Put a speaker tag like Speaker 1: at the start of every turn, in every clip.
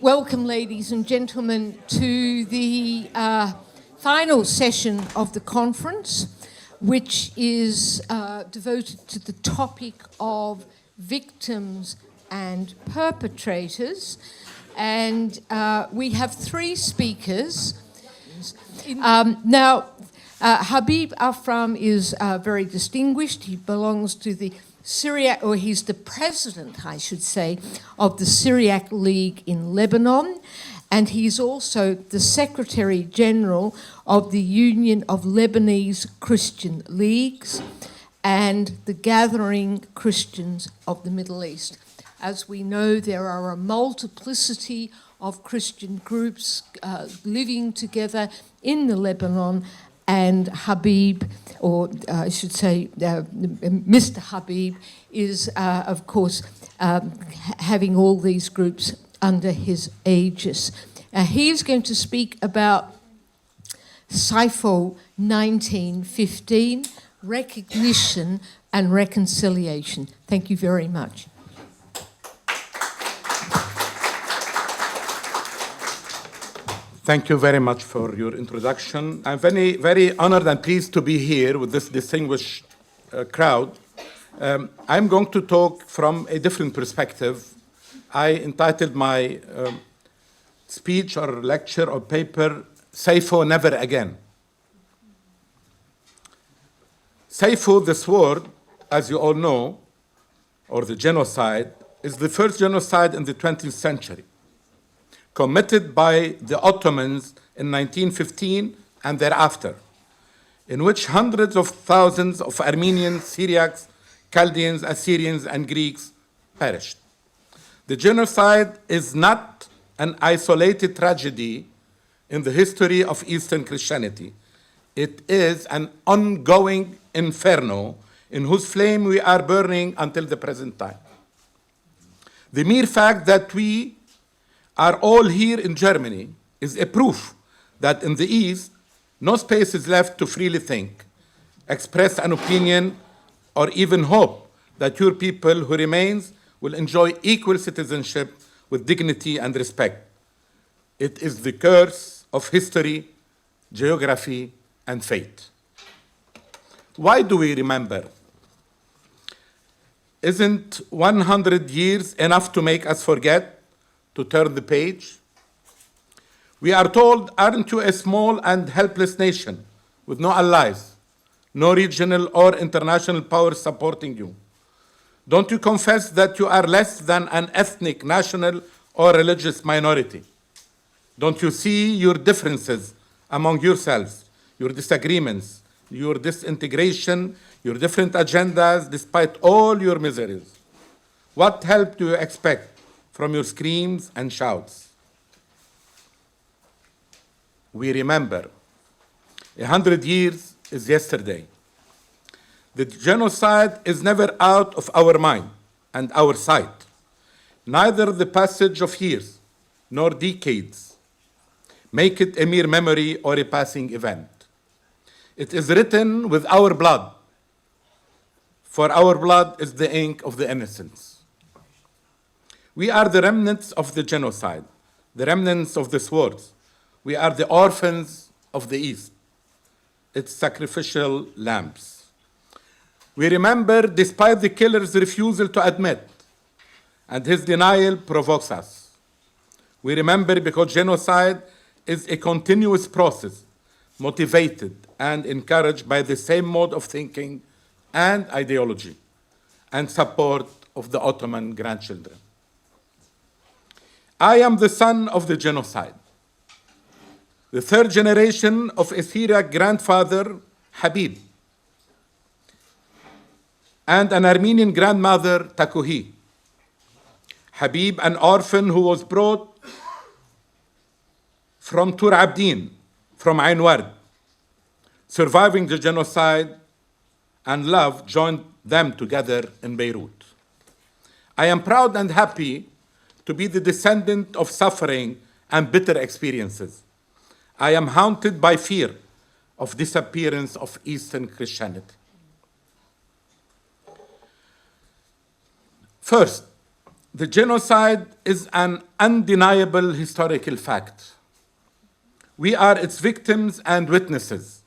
Speaker 1: Welcome, ladies and gentlemen, to the final session of the conference, which is devoted to the topic of victims and perpetrators. And we have three speakers. Now, Habib Afram is very distinguished. He belongs to the Syriac, or he's the president, I should say, of the Syriac League in Lebanon, and he's also the Secretary General of the Union of Lebanese Christian Leagues and the Gathering Christians of the Middle East. As we know, there are a multiplicity of Christian groups living together in the Lebanon, and Habib, or I should say Mr. Habib, is, of course, having all these groups under his aegis. He's going to speak about Sayfo 1915, recognition and reconciliation. Thank you very much.
Speaker 2: Thank you very much for your introduction. I'm very, very honored and pleased to be here with this distinguished crowd. I'm going to talk from a different perspective. I entitled my speech or lecture or paper, Sayfo Never Again. Sayfo, this word, as you all know, or the genocide, is the first genocide in the 20th century, committed by the Ottomans in 1915 and thereafter, in which hundreds of thousands of Armenians, Syriacs, Chaldeans, Assyrians, and Greeks perished. The genocide is not an isolated tragedy in the history of Eastern Christianity. It is an ongoing inferno in whose flame we are burning until the present time. The mere fact that we are all here in Germany is a proof that in the East, no space is left to freely think, express an opinion, or even hope that your people who remains will enjoy equal citizenship with dignity and respect. It is the curse of history, geography, and fate. Why do we remember? Isn't 100 years enough to make us forget? To turn the page? We are told, aren't you a small and helpless nation with no allies, no regional or international powers supporting you? Don't you confess that you are less than an ethnic, national, or religious minority? Don't you see your differences among yourselves, your disagreements, your disintegration, your different agendas, despite all your miseries? What help do you expect from your screams and shouts? We remember. 100 years is yesterday. The genocide is never out of our mind and our sight. Neither the passage of years nor decades make it a mere memory or a passing event. It is written with our blood, for our blood is the ink of the innocents. We are the remnants of the genocide, the remnants of this war. We are the orphans of the East, its sacrificial lambs. We remember despite the killer's refusal to admit, and his denial provokes us. We remember because genocide is a continuous process, motivated and encouraged by the same mode of thinking and ideology and support of the Ottoman grandchildren. I am the son of the genocide, the third generation of a Syriac grandfather, Habib, and an Armenian grandmother, Takuhi. Habib, an orphan who was brought from Tur Abdin, from Ain Ward, surviving the genocide, and love joined them together in Beirut. I am proud and happy to be the descendant of suffering and bitter experiences. I am haunted by fear of disappearance of Eastern Christianity. First, The genocide is an undeniable historical fact. We are its victims and witnesses.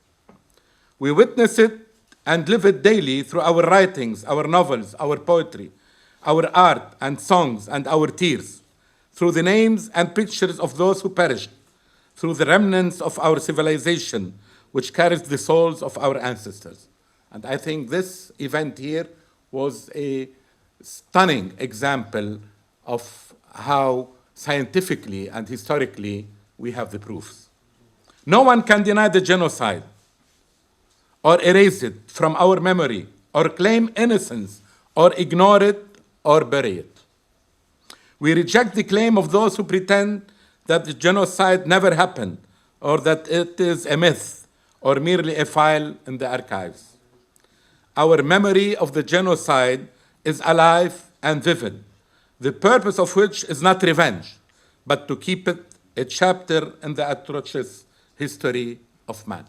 Speaker 2: We witness it and live it daily through our writings, our novels, our poetry, our art and songs and our tears, through the names and pictures of those who perished, through the remnants of our civilization, which carries the souls of our ancestors. And I think this event here was a stunning example of how scientifically and historically we have the proofs. No one can deny the genocide or erase it from our memory or claim innocence or ignore it or bury it. We reject the claim of those who pretend that the genocide never happened or that it is a myth or merely a file in the archives. Our memory of the genocide is alive and vivid, the purpose of which is not revenge, but to keep it a chapter in the atrocious history of man.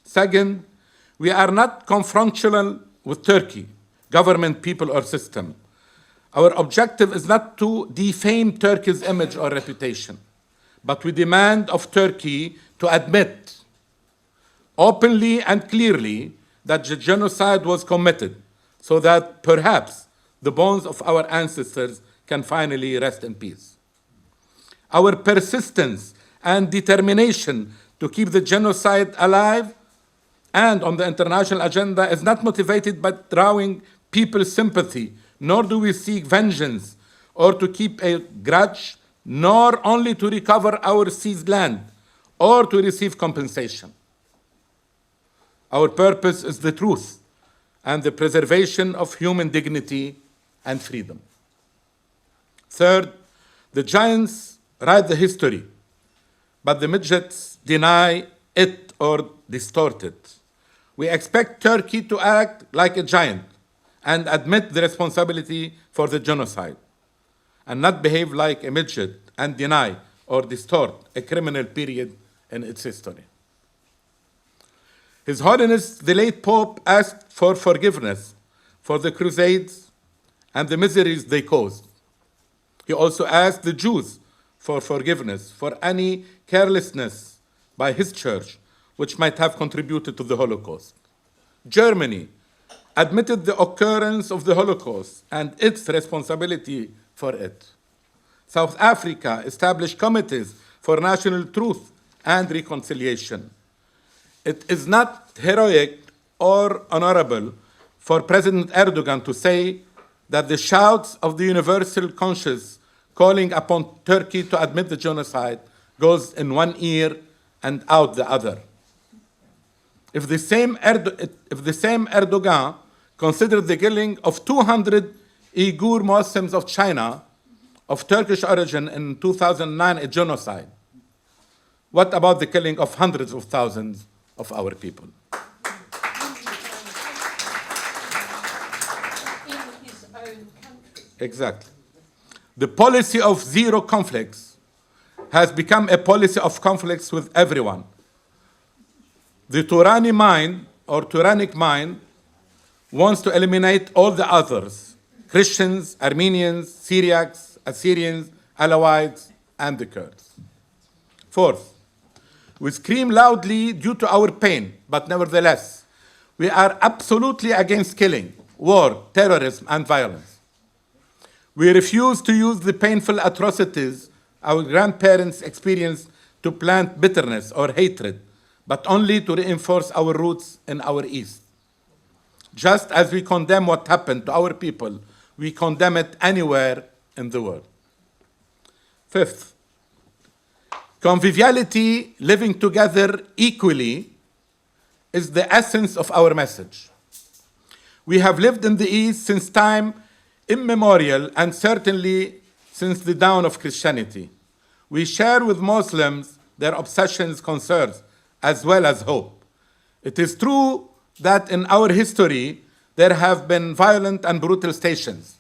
Speaker 2: Second, we are not confrontational with Turkey, government, people, or system. Our objective is not to defame Turkey's image or reputation, but we demand of Turkey to admit openly and clearly that the genocide was committed, so that perhaps the bones of our ancestors can finally rest in peace. Our persistence and determination to keep the genocide alive and on the international agenda is not motivated by drawing people's sympathy, nor do we seek vengeance or to keep a grudge, nor only to recover our seized land or to receive compensation. Our purpose is the truth and the preservation of human dignity and freedom. Third, the giants write the history, but the midgets deny it or distort it. We expect Turkey to act like a giant and admit the responsibility for the genocide, and not behave like a midget and deny or distort a criminal period in its history. His Holiness the late Pope asked for forgiveness for the Crusades and the miseries they caused. He also asked the Jews for forgiveness for any carelessness by his church which might have contributed to the Holocaust. Germany admitted the occurrence of the Holocaust and its responsibility for it. South Africa established committees for national truth and reconciliation. It is not heroic or honorable for President Erdogan to say that the shouts of the universal conscience calling upon Turkey to admit the genocide goes in one ear and out the other. If the same Erdogan considered the killing of 200 Uyghur Muslims of China of Turkish origin in 2009 a genocide, what about the killing of hundreds of thousands of our people?
Speaker 1: In his own country.
Speaker 2: Exactly. The policy of zero conflicts has become a policy of conflicts with everyone. The tyrannic mind wants to eliminate all the others: Christians, Armenians, Syriacs, Assyrians, Alawites, and the Kurds. Fourth, we scream loudly due to our pain, but nevertheless, we are absolutely against killing, war, terrorism, and violence. We refuse to use the painful atrocities our grandparents experienced to plant bitterness or hatred, but only to reinforce our roots in our East. Just as we condemn what happened to our people, we condemn it anywhere in the world. Fifth, conviviality, living together equally, is the essence of our message. We have lived in the East since time immemorial and certainly since the dawn of Christianity. We share with Muslims their obsessions, concerns, as well as hope. It is true that in our history there have been violent and brutal stations,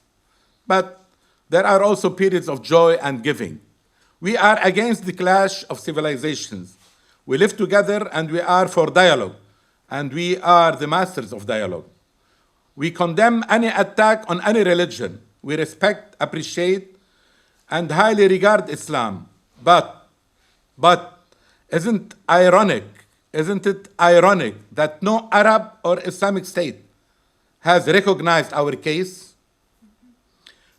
Speaker 2: but there are also periods of joy and giving. We are against the clash of civilizations. We live together and we are for dialogue, and we are the masters of dialogue. We condemn any attack on any religion, We respect, appreciate, and highly regard Islam. But isn't it ironic that no Arab or Islamic state has recognized our case?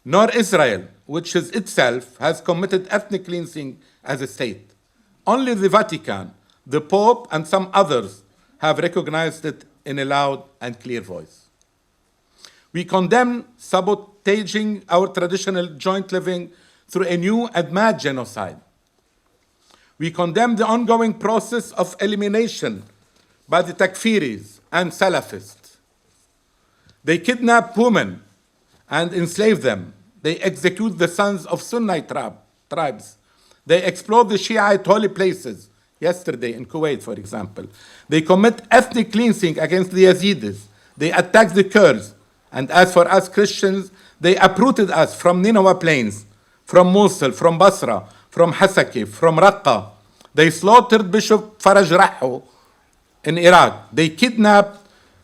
Speaker 2: Nor Israel, which is itself has committed ethnic cleansing as a state. Only the Vatican, the Pope, and some others have recognized it in a loud and clear voice. We condemn sabotaging our traditional joint living through a new and mad genocide. We condemn the ongoing process of elimination by the Takfiris and Salafists. They kidnap women and enslave them. They execute the sons of Sunnite tribes. They explode the Shiite holy places, yesterday in Kuwait, for example. They commit ethnic cleansing against the Yazidis. They attack the Kurds. And as for us Christians, they uprooted us from Nineveh plains, from Mosul, from Basra, from Hasaki, from Raqqa. They slaughtered Bishop Faraj Raho in Iraq. They kidnapped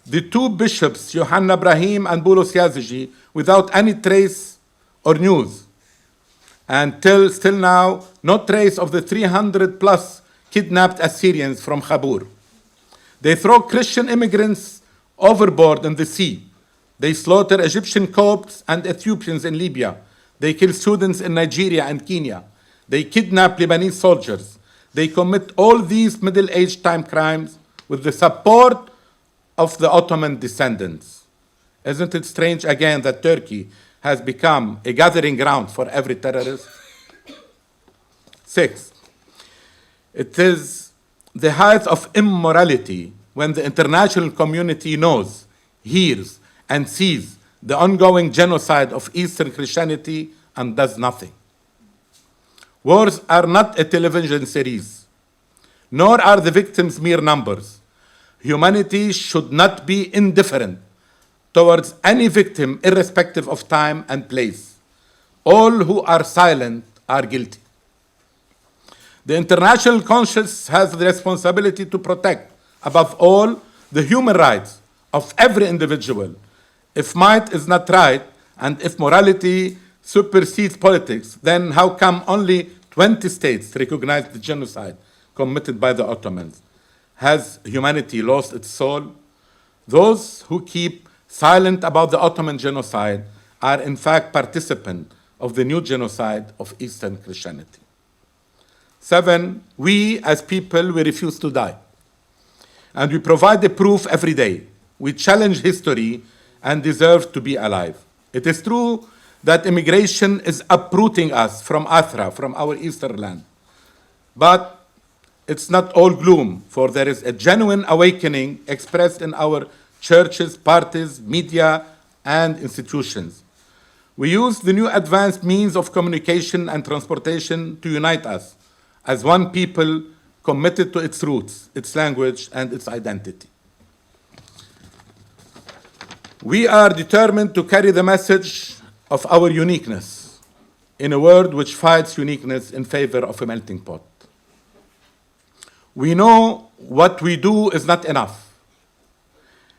Speaker 2: the two bishops, Yohanna Ibrahim and Boulos Yazigi, without any trace or news. And still now, no trace of the 300 plus kidnapped Assyrians from Khabur. They throw Christian immigrants overboard in the sea. They slaughter Egyptian Copts and Ethiopians in Libya. They kill students in Nigeria and Kenya. They kidnap Lebanese soldiers. They commit all these middle-aged time crimes with the support of the Ottoman descendants. Isn't it strange again that Turkey has become a gathering ground for every terrorist? 6, it is the height of immorality when the international community knows, hears, and sees the ongoing genocide of Eastern Christianity and does nothing. Wars are not a television series, nor are the victims mere numbers. Humanity should not be indifferent towards any victim, irrespective of time and place. All who are silent are guilty. The international conscience has the responsibility to protect, above all, the human rights of every individual. If might is not right, and if morality supersedes politics, then how come only 20 states recognize the genocide committed by the Ottomans? Has humanity lost its soul? Those who keep silent about the Ottoman genocide are in fact participants of the new genocide of Eastern Christianity. 7, we as people, we refuse to die. And we provide the proof every day. We challenge history and deserve to be alive. It is true that immigration is uprooting us from Athra, from our Eastern land. But it's not all gloom, for there is a genuine awakening expressed in our churches, parties, media, and institutions. We use the new advanced means of communication and transportation to unite us as one people committed to its roots, its language, and its identity. We are determined to carry the message of our uniqueness in a world which fights uniqueness in favor of a melting pot. We know what we do is not enough.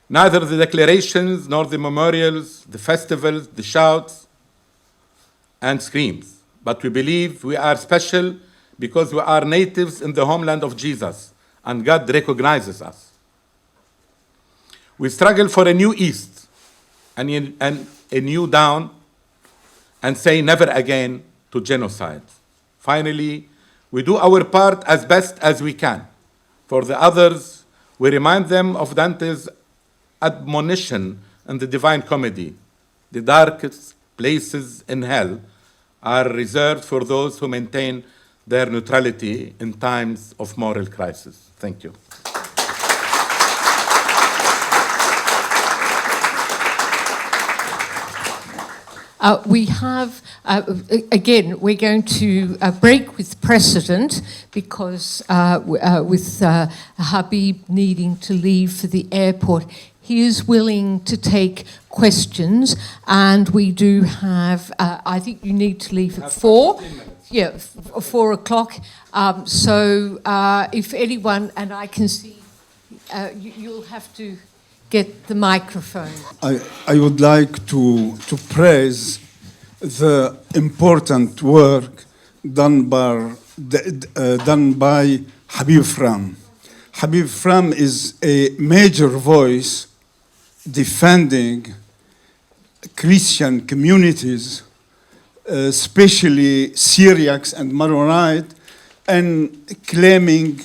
Speaker 2: Neither the declarations, nor the memorials, the festivals, the shouts, and screams. But we believe we are special because we are natives in the homeland of Jesus, and God recognizes us. We struggle for a new East and a new Down, and say never again to genocide. Finally, we do our part as best as we can. For the others, we remind them of Dante's admonition in the Divine Comedy. The darkest places in hell are reserved for those who maintain their neutrality in times of moral crisis. Thank you.
Speaker 1: We have, again, we're going to break with precedent because with Habib needing to leave for the airport, he is willing to take questions, and we do have, I think you need to leave at 4. Yeah, 4 o'clock. So if anyone, and I can see, you'll have to get the microphone.
Speaker 3: I would like to praise the important work done by Habib Fram. Habib Fram is a major voice defending Christian communities, especially Syriacs and Maronite, and claiming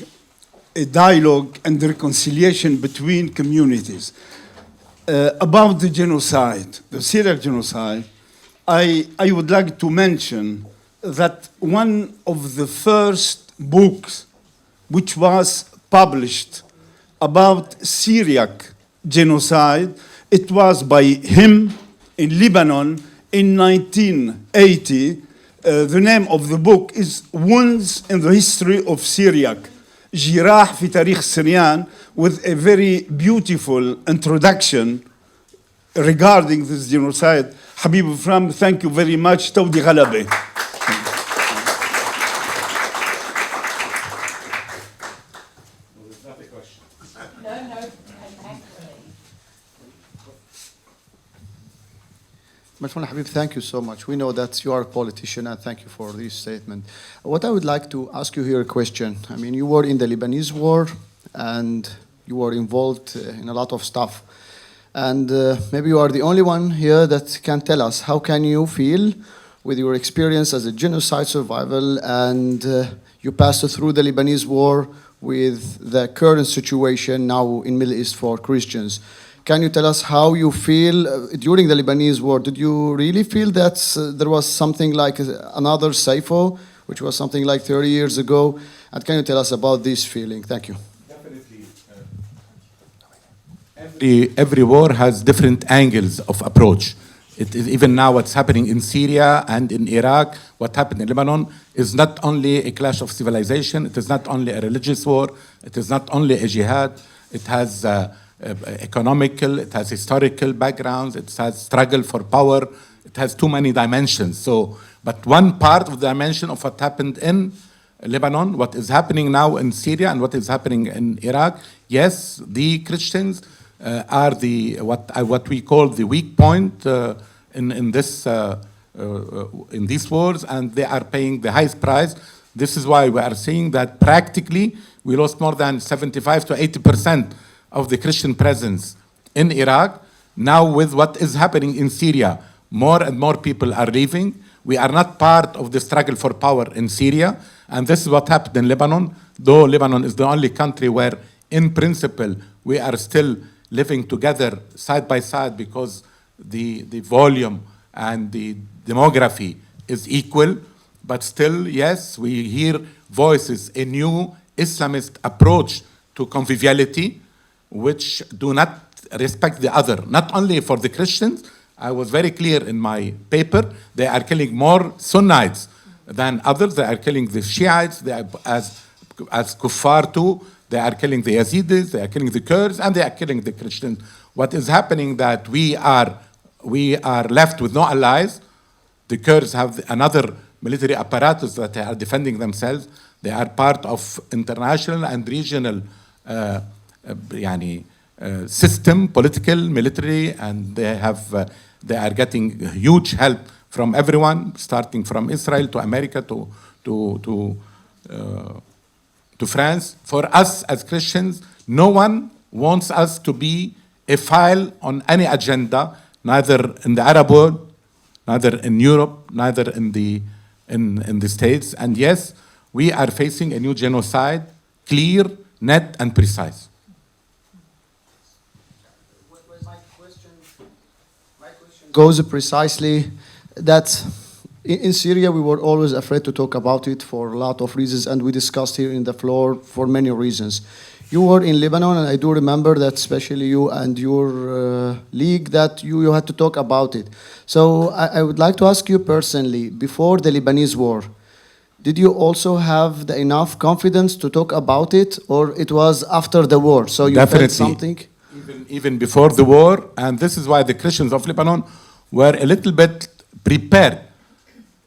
Speaker 3: a dialogue and reconciliation between communities. About the genocide, the Syriac genocide, I would like to mention that one of the first books which was published about Syriac genocide, it was by him in Lebanon in 1980. The name of the book is Wounds in the History of Syriac, جراح في تاريخ السريان, with a very beautiful introduction regarding this genocide. Habib Fram, thank you very much. تودي غلبة.
Speaker 4: Mashmoon Habib, thank you so much. We know that you are a politician, and thank you for this statement. What I would like to ask you here a question. I mean, you were in the Lebanese war, and you were involved in a lot of stuff. And maybe you are the only one here that can tell us, how can you feel with your experience as a genocide survival, and you passed through the Lebanese war with the current situation now in Middle East for Christians. Can you tell us how you feel during the Lebanese war? Did you really feel that there was something like another Sayfo, which was something like 30 years ago? And can you tell us about this feeling? Thank you.
Speaker 2: Definitely. Every war has different angles of approach. It is even now what's happening in Syria and in Iraq, what happened in Lebanon is not only a clash of civilization, it is not only a religious war, it is not only a jihad, it has economical, it has historical backgrounds, it has struggle for power, it has too many dimensions. So, but one part of the dimension of what happened in Lebanon, what is happening now in Syria, and what is happening in Iraq, yes, the Christians are the what we call the weak point in these wars, and they are paying the highest price. This is why we are seeing that practically we lost more than 75 to 80% of the Christian presence in Iraq. Now with what is happening in Syria, more and more people are leaving. We are not part of the struggle for power in Syria, and this is what happened in Lebanon, though Lebanon is the only country where, in principle, we are still living together side by side because the volume and the demography is equal. But still, yes, we hear voices, a new Islamist approach to conviviality, which do not respect the other, not only for the Christians. I was very clear in my paper, they are killing more Sunnites than others. They are killing the Shiites, they are as kuffar too. They are killing the Yazidis, they are killing the Kurds, and they are killing the Christians. What is happening that we are left with no allies. The Kurds have another military apparatus that they are defending themselves. They are part of international and regional system, political, military, and they are getting huge help from everyone, starting from Israel to America to France. For us as Christians, no one wants us to be a file on any agenda, neither in the Arab world, neither in Europe, neither in the States. And yes, we are facing a new genocide, clear, net, and precise.
Speaker 4: My question goes precisely that in Syria, we were always afraid to talk about it for a lot of reasons, and we discussed here in the floor for many reasons. You were in Lebanon, and I do remember that especially you and your league, that you had to talk about it. So I would like to ask you personally, before the Lebanese war, did you also have the enough confidence to talk about it, or it was after the war? So you
Speaker 2: Definitely.
Speaker 4: felt something?
Speaker 2: Even before the war, and this is why the Christians of Lebanon were a little bit prepared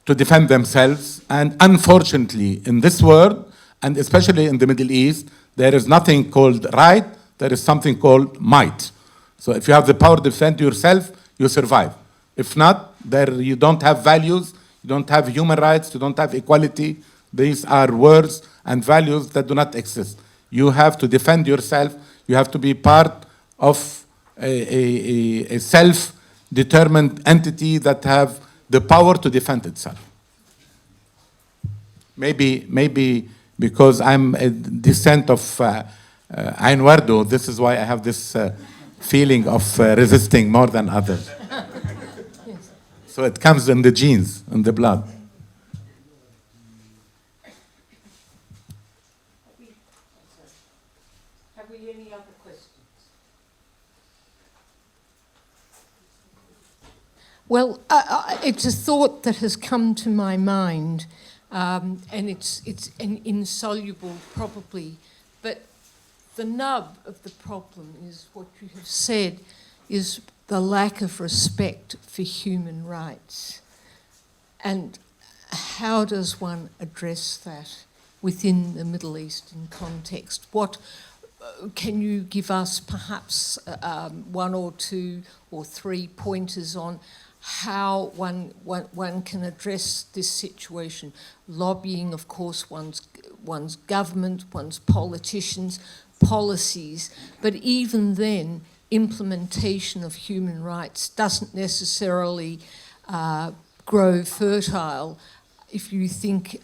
Speaker 2: to defend themselves. And unfortunately, in this world, and especially in the Middle East, there is nothing called right, there is something called might. So if you have the power to defend yourself, you survive. If not, there you don't have values, you don't have human rights, you don't have equality. These are words and values that do not exist. You have to defend yourself. You have to be part of a self-determined entity that have the power to defend itself. Maybe because I'm a descent of Ain Wardo, this is why I have this feeling of resisting more than others.
Speaker 1: Yes.
Speaker 2: So it comes in the genes, in the blood.
Speaker 1: Have we any other questions? Well, it's a thought that has come to my mind, and it's an insoluble probably, but the nub of the problem is what you have said, is the lack of respect for human rights. And how does one address that within the Middle Eastern context? What can you give us perhaps one or two or three pointers on how one can address this situation? Lobbying, of course, one's government, one's politicians, policies, but even then, implementation of human rights doesn't necessarily grow fertile. If you think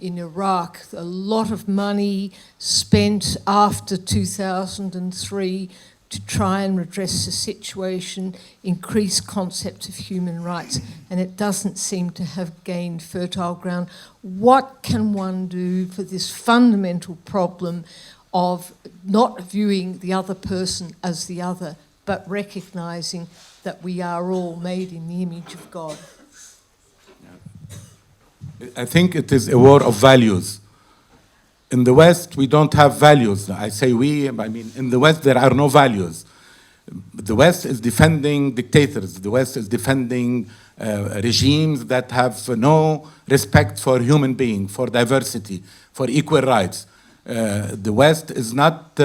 Speaker 1: in Iraq, a lot of money spent after 2003 to try and redress the situation, increase concept of human rights, and it doesn't seem to have gained fertile ground. What can one do for this fundamental problem of not viewing the other person as the other, but recognising that we are all made in the image of God?
Speaker 2: I think it is a war of values. In the West, we don't have values. I say we, I mean, in the West, there are no values. The West is defending dictators. The West is defending regimes that have no respect for human being, for diversity, for equal rights. The West is not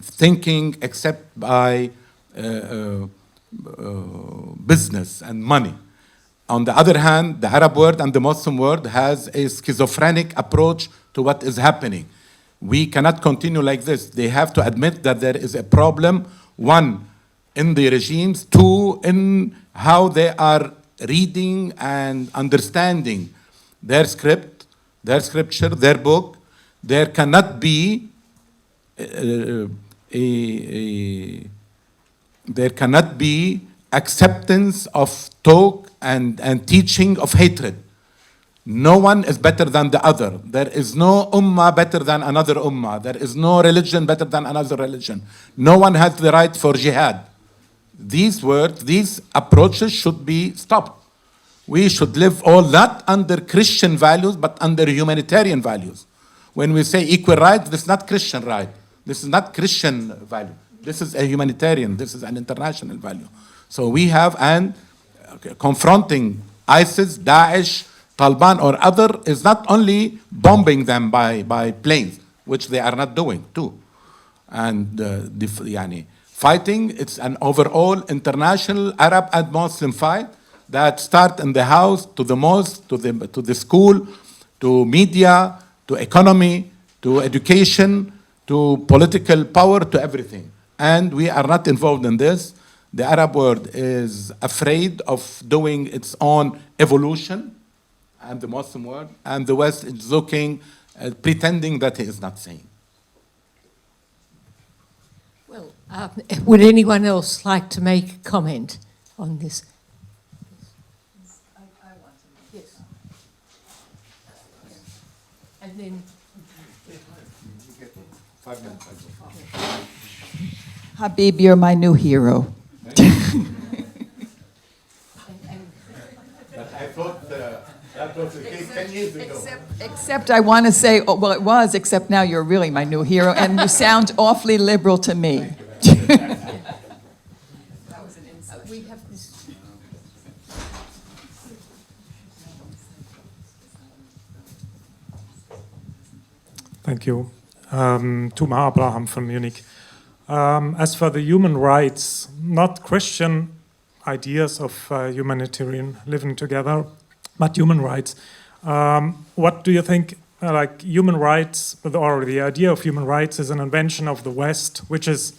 Speaker 2: thinking except by business and money. On the other hand, the Arab world and the Muslim world has a schizophrenic approach to what is happening. We cannot continue like this. They have to admit that there is a problem, one, in the regimes, two, in how they are reading and understanding their script, their scripture, their book. There cannot be there cannot be acceptance of talk and teaching of hatred. No one is better than the other. There is no ummah better than another ummah. There is no religion better than another religion. No one has the right for jihad. These words, these approaches should be stopped. We should live all not under Christian values, but under humanitarian values. When we say equal rights, this is not Christian right. This is not Christian value. This is a humanitarian. This is an international value. So we have, and confronting ISIS, Daesh, Taliban or other is not only bombing them by planes, which they are not doing too. And fighting, it's an overall international Arab and Muslim fight that start in the house, to the mosque, to the school, to media, to economy, to education, to political power, to everything. And we are not involved in this. The Arab world is afraid of doing its own evolution, and the Muslim world, and the West is looking, pretending that he is not saying.
Speaker 1: Well, would anyone else like to make a comment on this? I want to. Yes. And then
Speaker 2: 5 minutes.
Speaker 5: Habib, you're my new hero.
Speaker 2: But I thought that was the case 10 years ago.
Speaker 5: Except I want to say, oh, well, it was, except now you're really my new hero, and you sound awfully liberal to me.
Speaker 1: we have this.
Speaker 6: Thank you. Tuma Abraham from Munich. As for the human rights, not Christian, ideas of humanitarian living together, but human rights. What do you think? Like human rights, or the idea of human rights, is an invention of the West, which is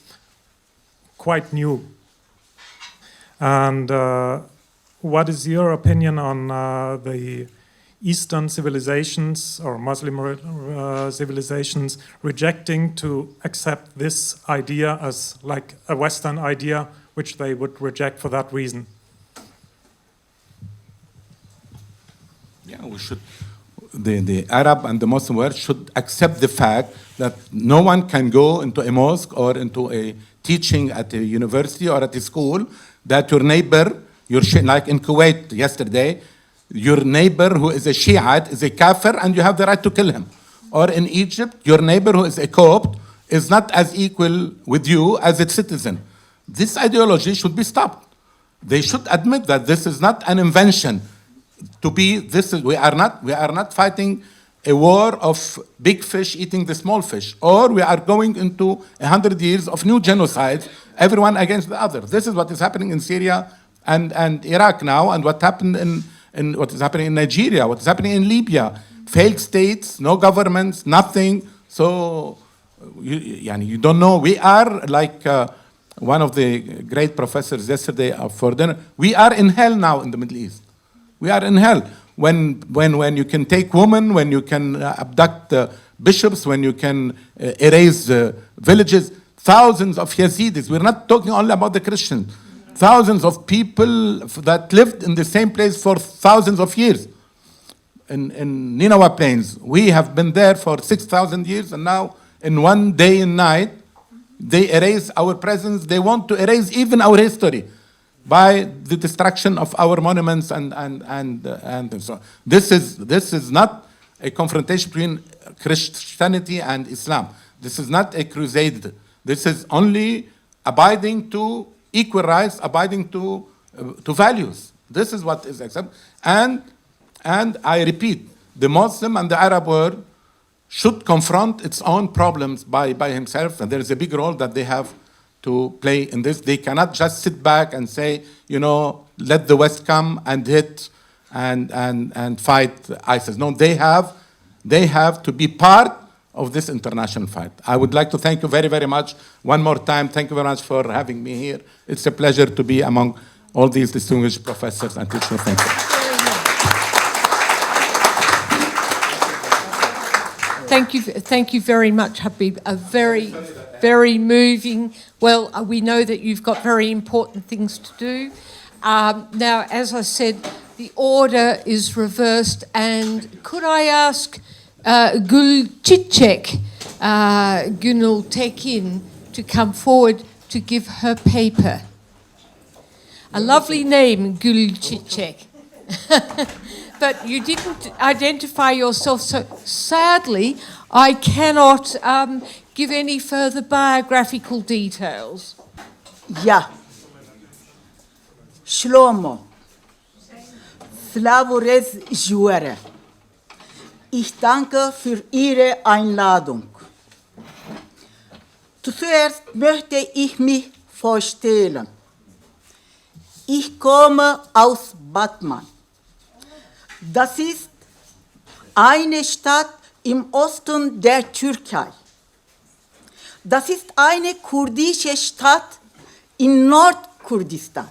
Speaker 6: quite new. And what is your opinion on the Eastern civilizations or Muslim civilizations rejecting to accept this idea as like a Western idea, which they would reject for that reason?
Speaker 2: Yeah, we should. The Arab and the Muslim world should accept the fact that no one can go into a mosque or into a teaching at a university or at a school that your neighbor, like in Kuwait yesterday, your neighbor who is a Shiite is a kafir and you have the right to kill him. Or in Egypt, your neighbor who is a Copt is not as equal with you as a citizen. This ideology should be stopped. They should admit that this is not an invention. We are not fighting a war of big fish eating the small fish, or we are going into 100 years of new genocides, everyone against the other. This is what is happening in Syria and Iraq now, and what happened in what is happening in Nigeria, what is happening in Libya. Failed states, no governments, nothing. So you don't know. We are like one of the great professors yesterday for dinner. We are in hell now in the Middle East. We are in hell. When you can take women, when you can abduct bishops, when you can erase villages, thousands of Yazidis. We're not talking only about the Christians. Thousands of people that lived in the same place for thousands of years. In Nineveh Plains, we have been there for 6,000 years, and now in one day and night, they erase our presence. They want to erase even our history by the destruction of our monuments and so on. This is not a confrontation between Christianity and Islam. This is not a crusade. This is only abiding to equal rights, abiding to values. This is what is accepted. And I repeat, the Muslim and the Arab world should confront its own problems by himself, and there is a big role that they have to play in this. They cannot just sit back and say, let the West come and hit and fight ISIS. No, they have to be part of this international fight. I would like to thank you very, very much. One more time, thank you very much for having me here. It's a pleasure to be among all these distinguished professors and teachers. Thank you.
Speaker 1: Thank you very much, Habib. A very, very moving. Well, we know that you've got very important things to do. Now, as I said, the order is reversed. And could I ask Gül Çiçek, Gönül Tekin, to come forward to give her paper? A lovely name, Gül Çiçek. But you didn't identify yourself, so sadly, I cannot give any further biographical details.
Speaker 7: Ja. Shlomo. Flavorez Juere. Ich danke für Ihre Einladung. Zuerst möchte ich mich vorstellen. Ich komme aus Batman. Das ist eine Stadt im Osten der Türkei. Das ist eine kurdische Stadt in Nordkurdistan.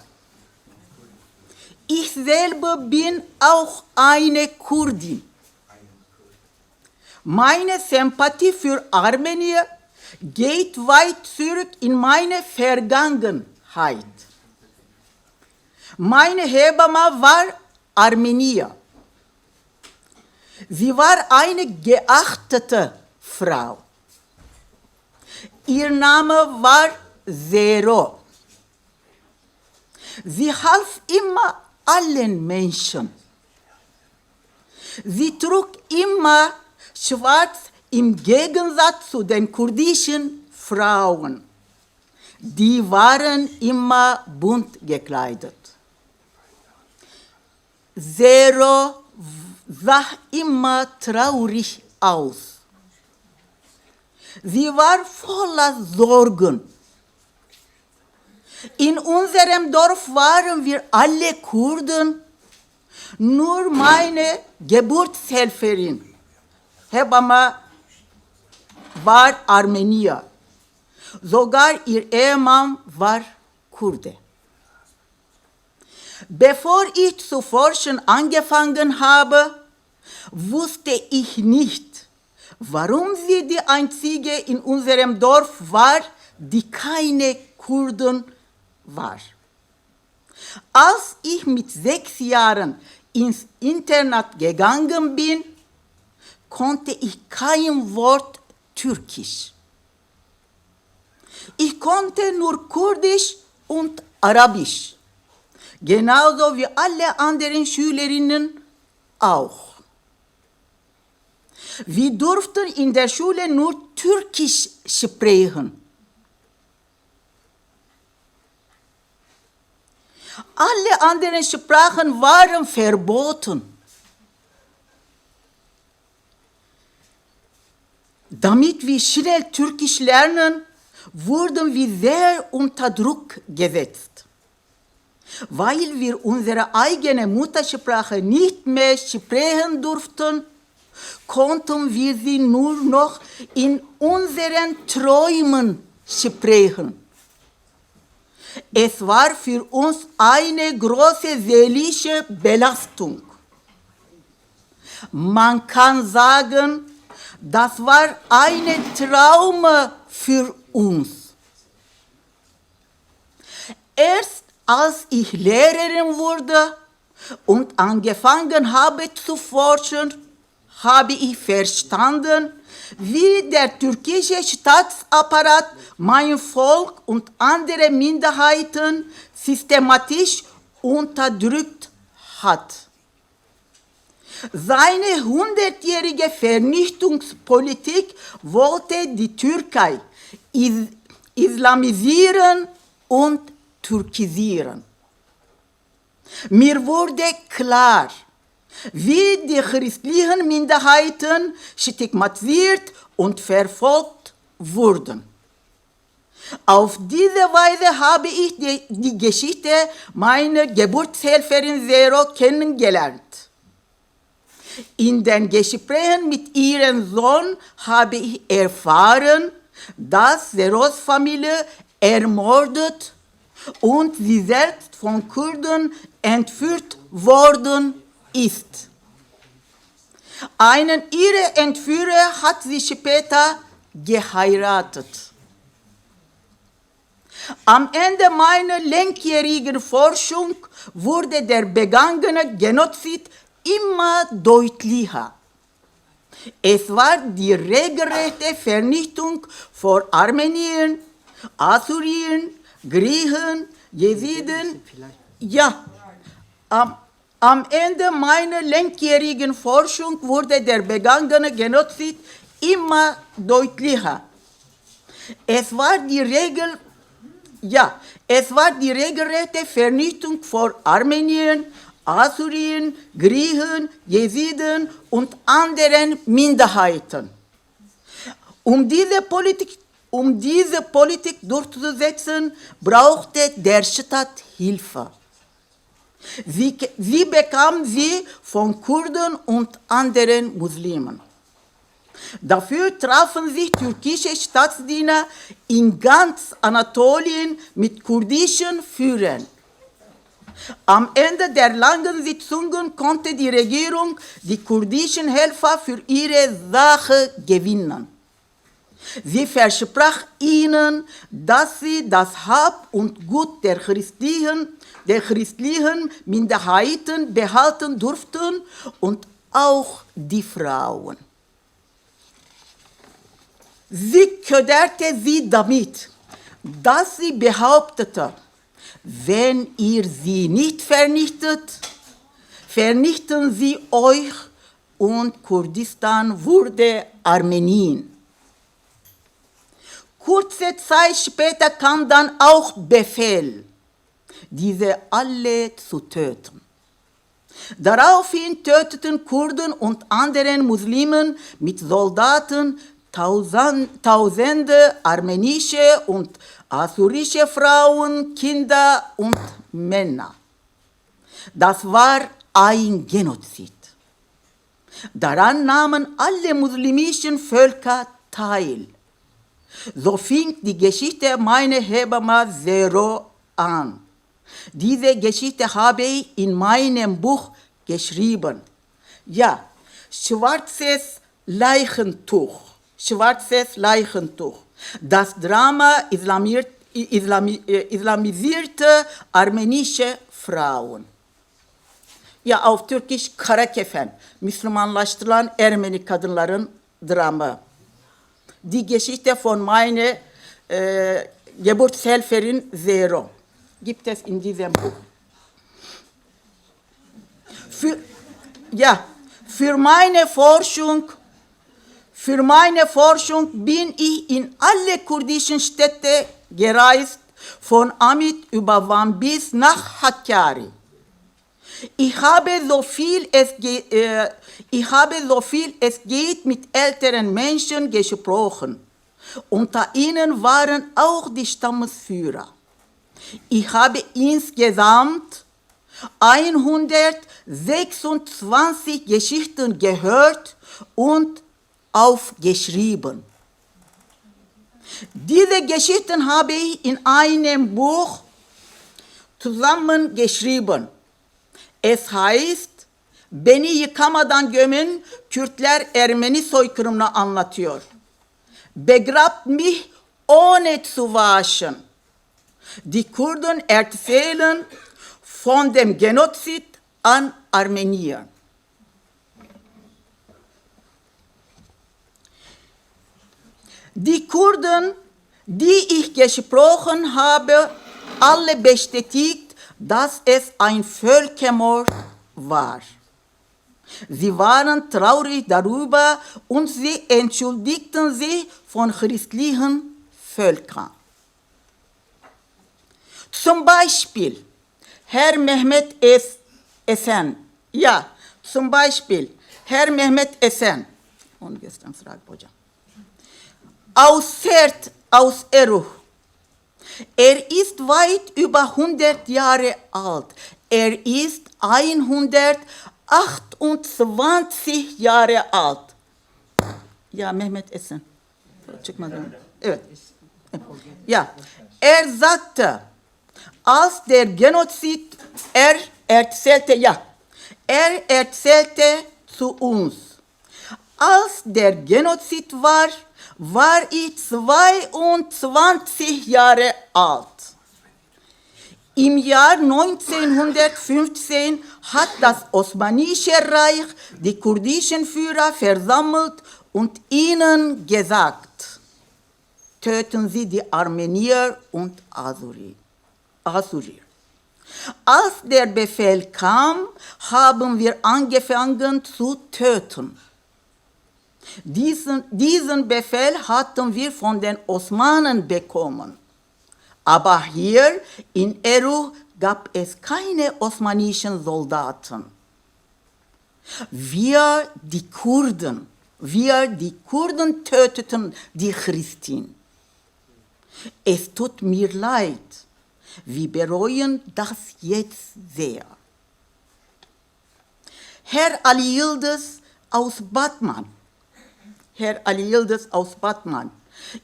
Speaker 7: Ich selber bin auch eine Kurdin. Meine Sympathie für Armenien geht weit zurück in meine Vergangenheit. Meine Hebamme war Armenier. Sie war eine geachtete Frau. Ihr Name war Zero. Sie half immer allen Menschen. Sie trug immer schwarz im Gegensatz zu den kurdischen Frauen. Die waren immer bunt gekleidet. Zero sah immer traurig aus. Sie war voller Sorgen. In unserem Dorf waren wir alle Kurden. Nur meine Geburtshelferin, Hebamme, war Armenier. Sogar ihr Ehemann war Kurde. Bevor ich zu forschen angefangen habe, wusste ich nicht, warum sie die einzige in unserem Dorf war, die keine Kurden war. Als ich mit 6 Jahren ins Internat gegangen bin, konnte ich kein Wort Türkisch. Ich konnte nur Kurdisch und Arabisch, genauso wie alle anderen Schülerinnen auch. Wir durften in der Schule nur Türkisch sprechen. Alle anderen Sprachen waren verboten. Damit wir schnell Türkisch lernen, wurden wir sehr unter Druck gesetzt. Weil wir unsere eigene Muttersprache nicht mehr sprechen durften, konnten wir sie nur noch in unseren Träumen sprechen. Es war für uns eine große seelische Belastung. Man kann sagen, das war ein Traum für uns. Erst als ich Lehrerin wurde und angefangen habe zu forschen, habe ich verstanden, wie der türkische Staatsapparat mein Volk und andere Minderheiten systematisch unterdrückt hat. Seine 100-jährige Vernichtungspolitik wollte die Türkei islamisieren und türkisieren. Mir wurde klar, wie die christlichen Minderheiten stigmatisiert und verfolgt wurden. Auf diese Weise habe ich die Geschichte meiner Geburtshelferin Zero kennengelernt. In den Gesprächen mit ihrem Sohn habe ich erfahren, dass Zeros Familie ermordet und sie selbst von Kurden entführt worden ist. Einen ihrer Entführer hat sie später geheiratet. Am Ende meiner langjährigen Forschung wurde der begangene Genozid immer deutlicher. Es war die regelrechte Vernichtung von Armeniern, Assyrern, Griechen, Jesiden. Ja, am Ende meiner langjährigen Forschung wurde der begangene Genozid immer deutlicher. Es war die regelrechte Vernichtung von Armeniern, Assyrern, Griechen, Jesiden und anderen Minderheiten. Um diese Politik durchzusetzen, brauchte der Staat Hilfe. Sie bekam sie von Kurden und anderen Muslimen. Dafür trafen sich türkische Staatsdiener in ganz Anatolien mit kurdischen Führern. Am Ende der langen Sitzungen konnte die Regierung die kurdischen Helfer für ihre Sache gewinnen. Sie versprach ihnen, dass sie das Hab und Gut der christlichen Minderheiten behalten durften und auch die Frauen. Sie köderte sie damit, dass sie behauptete, wenn ihr sie nicht vernichtet, vernichten sie euch und Kurdistan wurde Armenien. Kurze Zeit später kam dann auch Befehl, diese alle zu töten. Daraufhin töteten Kurden und anderen Muslimen mit Soldaten Tausende armenische und assyrische Frauen, Kinder und Männer. Das war ein Genozid. Daran nahmen alle muslimischen Völker teil. So fing die Geschichte meiner Hebamme Zero an. Diese Geschichte habe ich in meinem Buch geschrieben. Ja, schwarzes Leichentuch. Schwarzes Leichentuch. Das Drama islamisierte armenische Frauen. Ya auf Türkisch kara kefen, Müslümanlaştırılan Ermeni kadınların dramı. Die Geschichte von meiner Geburtshelferin Zero gibt es in diesem Buch. Für meine Forschung bin ich in alle kurdischen Städte gereist, von Amit über Van bis nach Hakkari. Ich habe so viel es geht mit älteren Menschen gesprochen. Unter ihnen waren auch die Stammesführer. Ich habe insgesamt 126 Geschichten gehört und aufgeschrieben. Diese Geschichten habe ich in einem Buch zusammengeschrieben. Es heißt, Beni yıkamadan gömün, Kürtler Ermeni soykırımını anlatıyor. Begrabt mich ohne zu waschen. Die Kurden erzählen von dem Genozid an Armeniern. Die Kurden, die ich gesprochen habe, alle bestätigt, dass es ein Völkermord war. Sie waren traurig darüber und sie entschuldigten sich von christlichen Völkern. Zum Beispiel Herr Mehmet Esen. Ja, zum Beispiel Herr Mehmet Esen. Aus Eruh. Er ist weit über 100 Jahre alt. Er ist 128 Jahre alt. Ja, Mehmet Esen. Evet. Ja, er sagte, als der Genozid, er erzählte zu uns, als der Genozid war ich 22 Jahre alt. Im Jahr 1915 hat das Osmanische Reich die kurdischen Führer versammelt und ihnen gesagt, töten Sie die Armenier und Assyrier. Als der Befehl kam, haben wir angefangen zu töten. Diesen Befehl hatten wir von den Osmanen bekommen. Aber hier in Eruh gab es keine osmanischen Soldaten. Wir, die Kurden töteten die Christen. Es tut mir leid. Wir bereuen das jetzt sehr. Herr Ali Yıldız aus Batman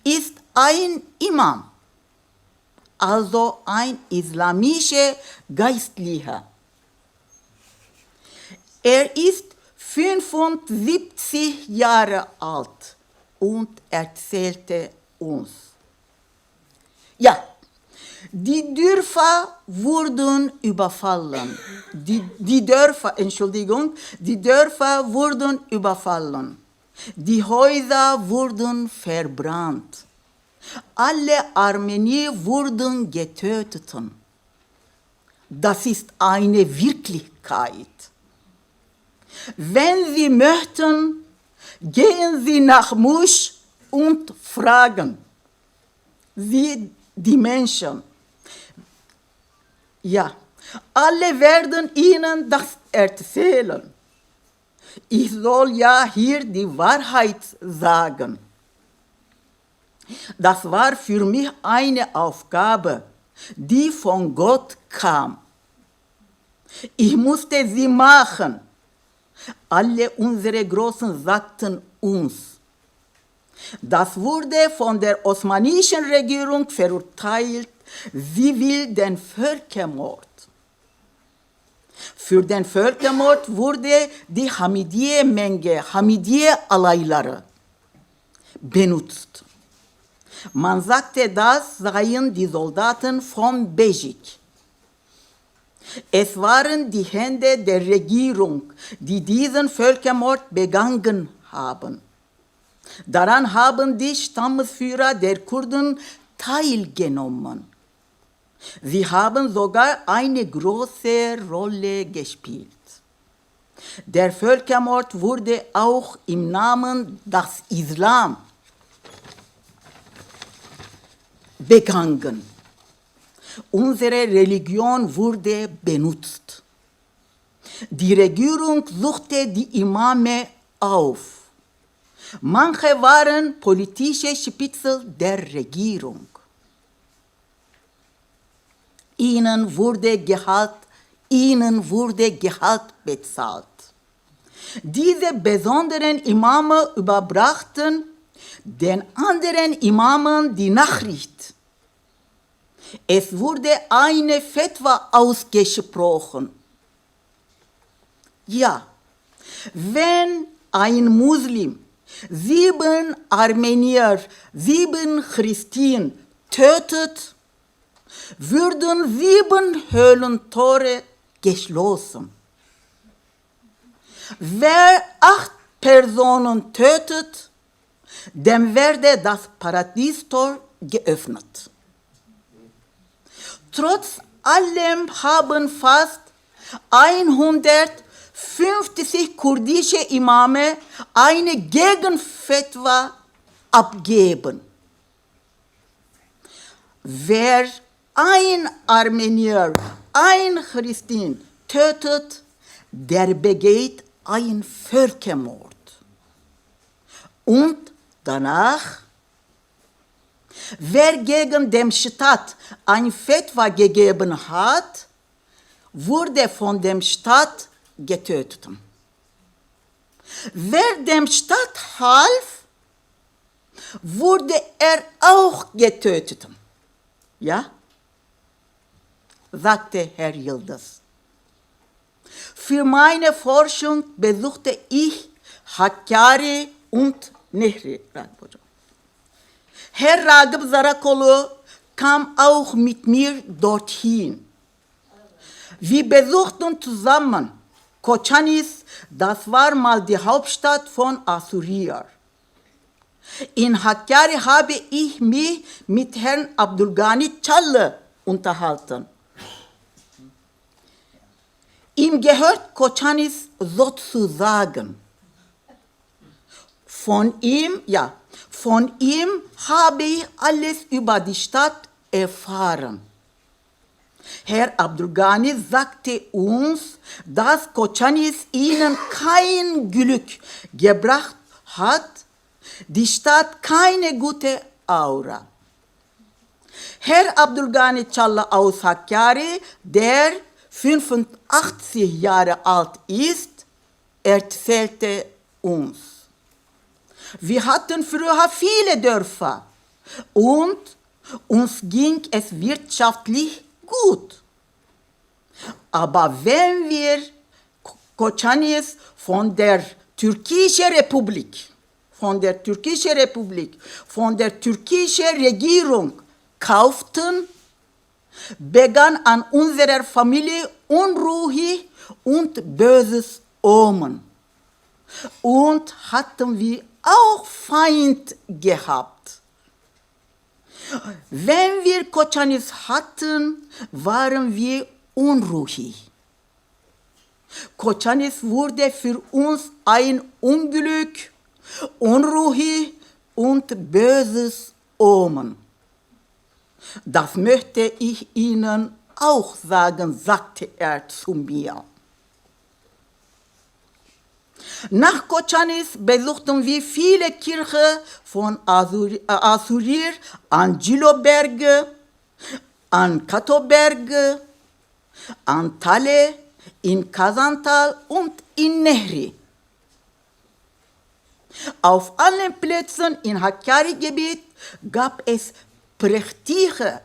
Speaker 7: ist ein Imam, also ein islamischer Geistlicher. Er ist 75 Jahre alt und erzählte uns. Ja, die Dörfer wurden überfallen. Die Dörfer wurden überfallen. Die Häuser wurden verbrannt. Alle Armenier wurden getötet. Das ist eine Wirklichkeit. Wenn Sie möchten, gehen Sie nach Musch und fragen Sie die Menschen. Ja, alle werden Ihnen das erzählen. Ich soll ja hier die Wahrheit sagen. Das war für mich eine Aufgabe, die von Gott kam. Ich musste sie machen. Alle unsere Großen sagten uns. Das wurde von der osmanischen Regierung verurteilt. Sie will den Völkermord. Für den Völkermord wurde die Hamidiyye-Menge, Hamidiyye-Alayları benutzt. Man sagte, das seien die Soldaten von Belgik. Es waren die Hände der Regierung, die diesen Völkermord begangen haben. Daran haben die Stammesführer der Kurden teilgenommen. Sie haben sogar eine große Rolle gespielt. Der Völkermord wurde auch im Namen des Islam begangen. Unsere Religion wurde benutzt. Die Regierung suchte die Imame auf. Manche waren politische Spitzel der Regierung. Ihnen wurde Gehalt bezahlt. Diese besonderen Imame überbrachten den anderen Imamen die Nachricht. Es wurde eine Fetwa ausgesprochen. Ja, wenn ein Muslim 7 Armenier, 7 Christen tötet, würden 7 Höhlentore geschlossen. Wer 8 Personen tötet, dem werde das Paradiestor geöffnet. Trotz allem haben fast 150 kurdische Imame eine Gegenfetwa abgeben. Wer ein Armenier, ein Christin tötet, der begeht einen Völkermord. Und danach, wer gegen den Staat ein Fetwa gegeben hat, wurde von dem Staat getötet. Wer dem Staat half, wurde er auch getötet. Ja? Sagte Herr Yildiz. Für meine Forschung besuchte ich Hakkari und Nehri. Herr Ragıp Zarakolu kam auch mit mir dorthin. Wir besuchten zusammen Kocanis, das war mal die Hauptstadt von Assurier. In Hakkari habe ich mich mit Herrn Abdülgani Çallı unterhalten. Ihm gehört Kocanis sozusagen. Von ihm habe ich alles über die Stadt erfahren. Herr Abdülgani sagte uns, dass Kocanis ihnen kein Glück gebracht hat, die Stadt keine gute Aura. Herr Abdülgani Çallı aus Hakkari, der 85 Jahre alt ist, erzählte uns. Wir hatten früher viele Dörfer und uns ging es wirtschaftlich gut. Aber wenn wir Kocanis von der türkischen Republik, von der türkischen Regierung kauften, begann an unserer Familie Unruhe und böses Omen. Und hatten wir auch Feind gehabt. Wenn wir Kocanis hatten, waren wir unruhig. Kocanis wurde für uns ein Unglück, Unruhe und böses Omen. Das möchte ich Ihnen auch sagen, sagte er zu mir. Nach Kocanis besuchten wir viele Kirchen von Asurier an Giloberge, an Katoberge, an Tale, in Kazantal und in Nehri. Auf allen Plätzen im Hakkari-Gebiet gab es prächtige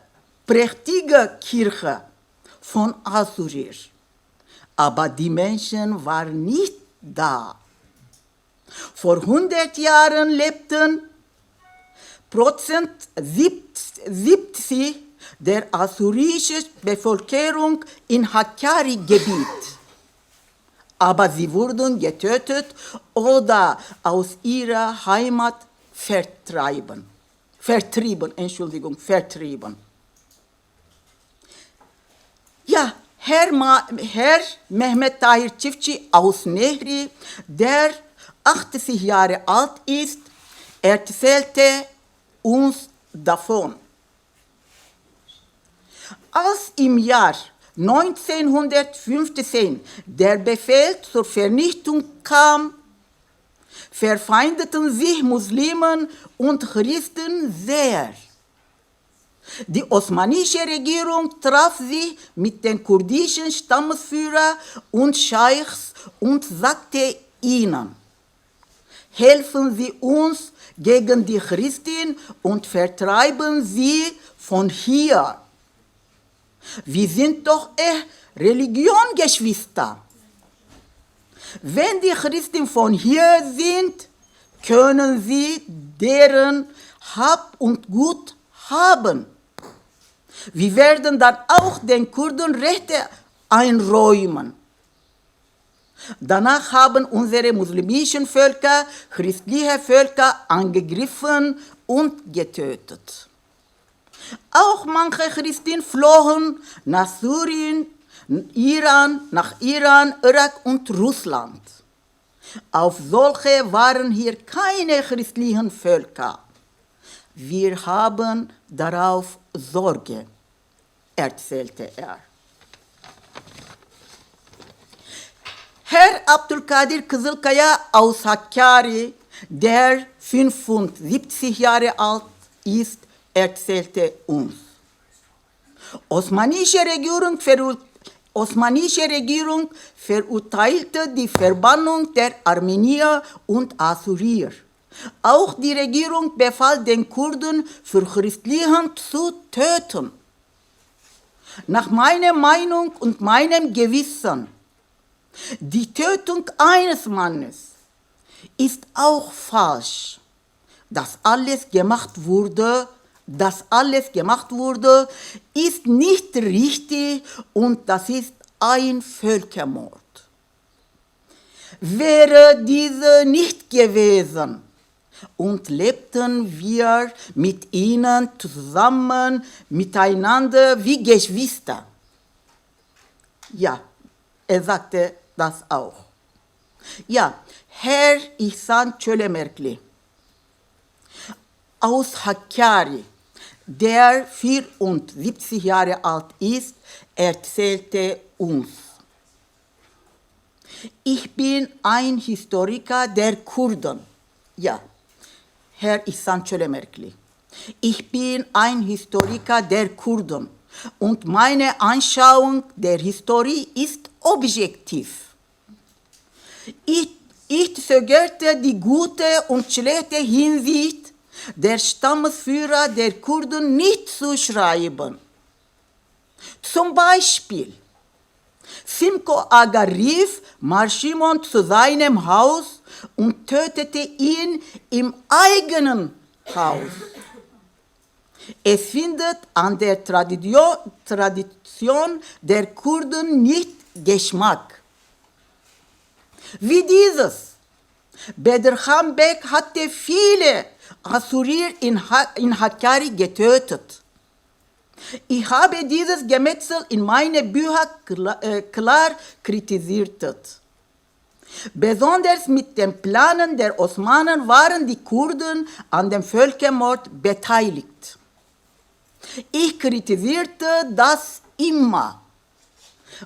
Speaker 7: Kirchen von Asurier. Aber die Menschen waren nicht da. Vor 100 Jahren lebten Prozent 70 der assurischen Bevölkerung im Hakkari-Gebiet. Aber sie wurden getötet oder aus ihrer Heimat vertrieben. Ja, Herr Mehmet Tahir Çiftçi aus Nehri, der 80 Jahre alt ist, erzählte uns davon. Als im Jahr 1915 der Befehl zur Vernichtung kam, verfeindeten sich Muslimen und Christen sehr. Die osmanische Regierung traf sich mit den kurdischen Stammesführern und Scheichs und sagte ihnen: Helfen Sie uns gegen die Christen und vertreiben sie von hier. Wir sind doch Religionsgeschwister. Wenn die Christen von hier sind, können sie deren Hab und Gut haben. Wir werden dann auch den Kurden Rechte einräumen. Danach haben unsere muslimischen Völker christliche Völker angegriffen und getötet. Auch manche Christen flohen nach Syrien, nach Iran, Irak und Russland. Auf solche waren hier keine christlichen Völker. Wir haben darauf Sorge, erzählte er. Herr Abdülkadir Kızılkaya aus Hakkari, der 75 Jahre alt ist, erzählte uns. Osmanische Regierung verurteilte die Verbannung der Armenier und Assyrier. Auch die Regierung befahl den Kurden, für Christlichen zu töten. Nach meiner Meinung und meinem Gewissen, die Tötung eines Mannes ist auch falsch. Das alles gemacht wurde, ist nicht richtig und das ist ein Völkermord. Wäre diese nicht gewesen und lebten wir mit ihnen zusammen, miteinander wie Geschwister. Ja, er sagte das auch. Ja, Herr İhsan Çölemerkli aus Hakkari, der 74 Jahre alt ist, erzählte uns: Ich bin ein Historiker der Kurden. Ja, Herr İhsan Çölemerkli. Ich bin ein Historiker der Kurden und meine Anschauung der Historie ist objektiv. Ich zögerte die gute und schlechte Hinsicht der Stammesführer der Kurden nicht zu schreiben. Zum Beispiel, Simko Aga rief Marshimon zu seinem Haus und tötete ihn im eigenen Haus. Es findet an der Tradition der Kurden nicht Geschmack. Wie dieses. Bedirhan Bek hatte viele Assyrier in Hakkari getötet. Ich habe dieses Gemetzel in meinen Büchern klar kritisiert. Besonders mit den Plänen der Osmanen waren die Kurden an dem Völkermord beteiligt. Ich kritisierte das immer,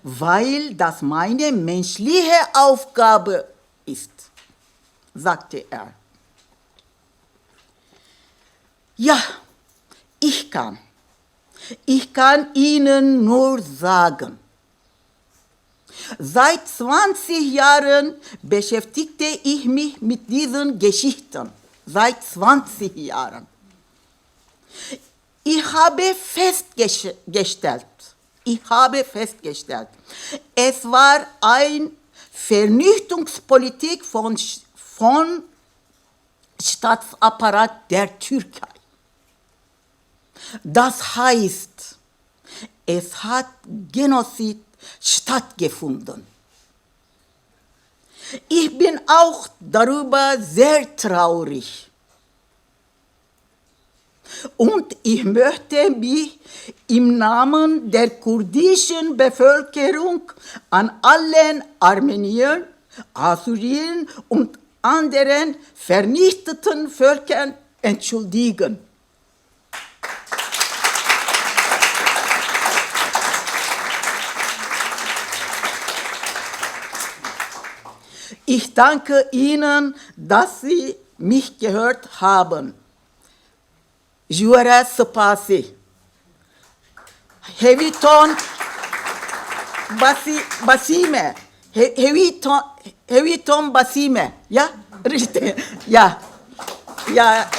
Speaker 7: weil das meine menschliche Aufgabe ist. sagte er. Ja, ich kann. Ich kann Ihnen nur sagen, seit 20 Jahren beschäftigte ich mich mit diesen Geschichten. Seit 20 Jahren. Ich habe festgestellt, es war eine Vernichtungspolitik von Staatsapparat der Türkei. Das heißt, es hat Genozid stattgefunden. Ich bin auch darüber sehr traurig. Und ich möchte mich im Namen der kurdischen Bevölkerung an allen Armeniern, Assyrern und anderen vernichteten Völkern entschuldigen. Ich danke Ihnen, dass Sie mich gehört haben. Juara Sapasi. Heviton Basime. Heviton Basime. Ja? Richtig. Ja. Ja.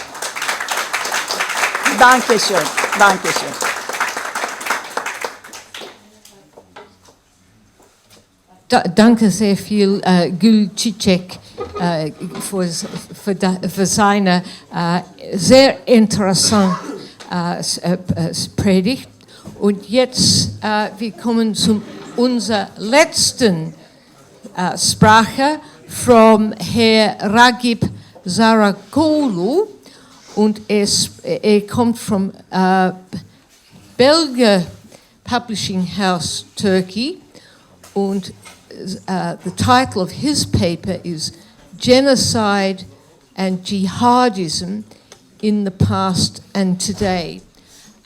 Speaker 7: Dankeschön. Dankeschön.
Speaker 1: Danke sehr viel, Gül Çiçek, für seine sehr interessante Predigt. Und jetzt, wir kommen zu unserer letzten Sprache von Herr Ragip Zarakolu. Und kommt vom Belger Publishing House, Turkey. Und the title of his paper is Genocide and Jihadism in the Past and Today.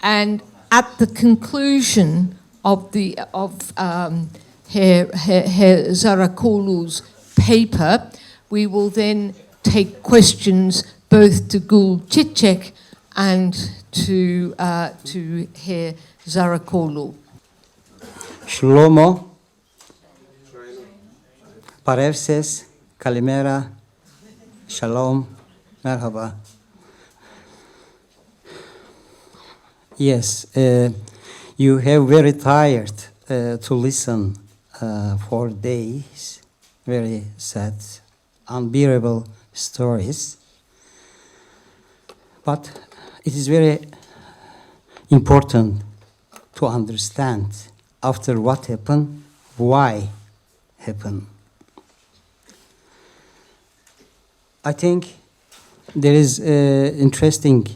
Speaker 1: And at the conclusion of Herr Zarakolu's paper, we will then take questions both to Gül Çiçek and to Herr Zarakolu.
Speaker 8: Shlomo. Parevses, Kalimera, Shalom, Merhaba. Yes, you have very tired to listen for days, very sad, unbearable stories. But it is very important to understand after what happened, why happened. I think there is an interesting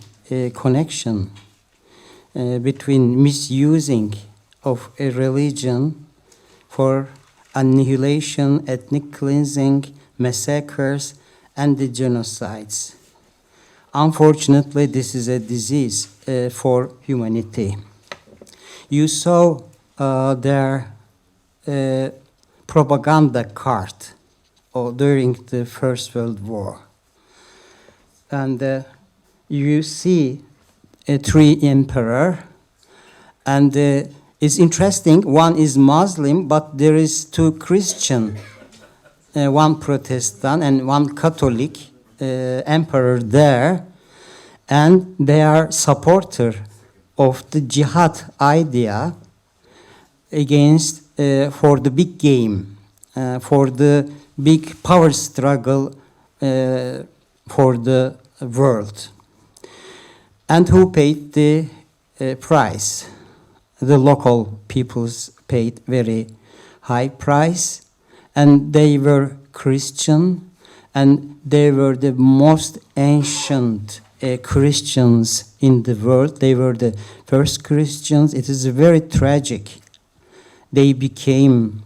Speaker 8: connection between misusing of a religion for annihilation, ethnic cleansing, massacres, and the genocides. Unfortunately, this is a disease for humanity. You saw their propaganda card during the First World War. And you see three emperors, and it's interesting, one is Muslim, but there is two Christian, one Protestant and one Catholic emperor there, and they are supporter of the jihad idea against for the big game, for the big power struggle for the world. And who paid the price? The local peoples paid very high price, and they were Christian, and they were the most ancient Christians in the world. They were the first Christians. It is very tragic. They became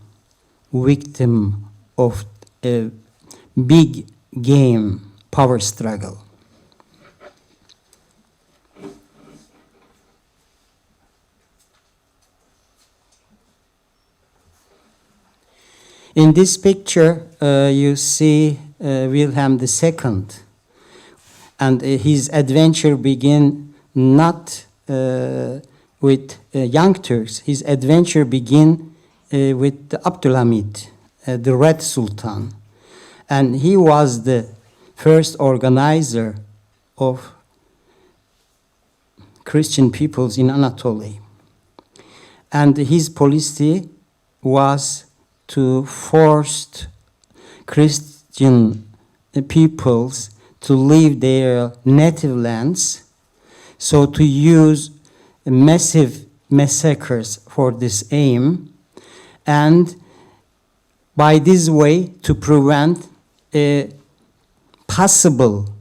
Speaker 8: victim of a big game power struggle. In this picture, you see Wilhelm II. And his adventure began not with Young Turks. His adventure began with Abdülhamid, the Red Sultan. And he was the first organizer of Christian peoples in Anatolia. And his policy was to force Christian peoples to leave their native lands, so to use massive massacres for this aim, and by this way to prevent a possible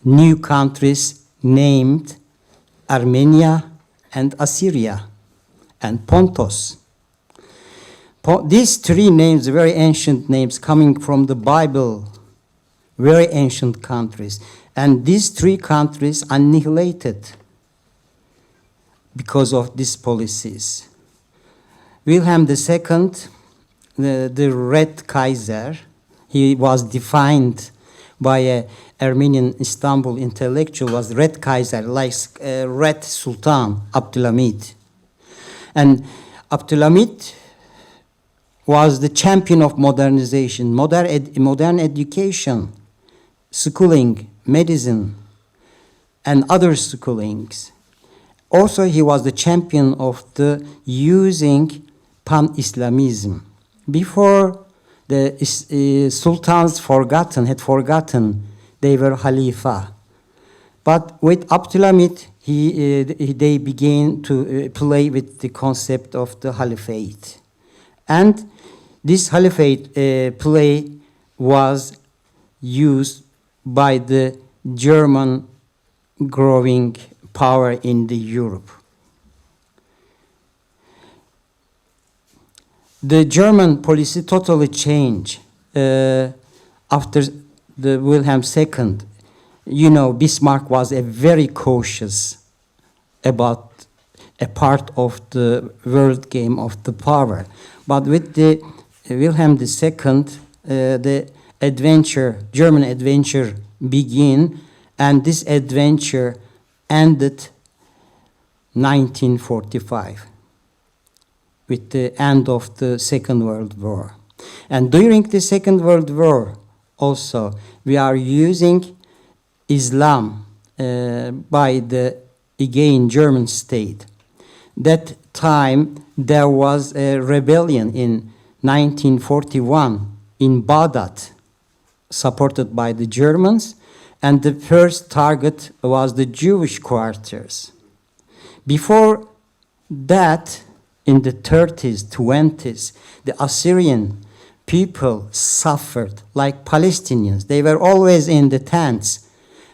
Speaker 8: new countries named Armenia and Assyria and Pontus. These three names, very ancient names coming from the Bible, very ancient countries. And these three countries annihilated because of these policies. Wilhelm II, the Red Kaiser, he was defined by an Armenian Istanbul intellectual, was Red Kaiser, like Red Sultan, Abdülhamid. And Abdülhamid was the champion of modernization, modern education, schooling, medicine, and other schoolings. Also, he was the champion of the using pan-Islamism. Before the sultans had forgotten they were Khalifa. But with Abdülhamid, they began to play with the concept of the Caliphate. And this Caliphate play was used by the German growing power in the Europe. The German policy totally changed after the Wilhelm II. You know, Bismarck was a very cautious about a part of the world game of the power. But with the Wilhelm II, the German adventure began, and this adventure ended 1945 with the end of the Second World War. And during the Second World War also, we are using Islam by the, again, German state. That time there was a rebellion in 1941 in Baghdad, supported by the Germans, and the first target was the Jewish quarters. Before that, in the 30s, 20s, the Assyrian people suffered like Palestinians. They were always in the tents,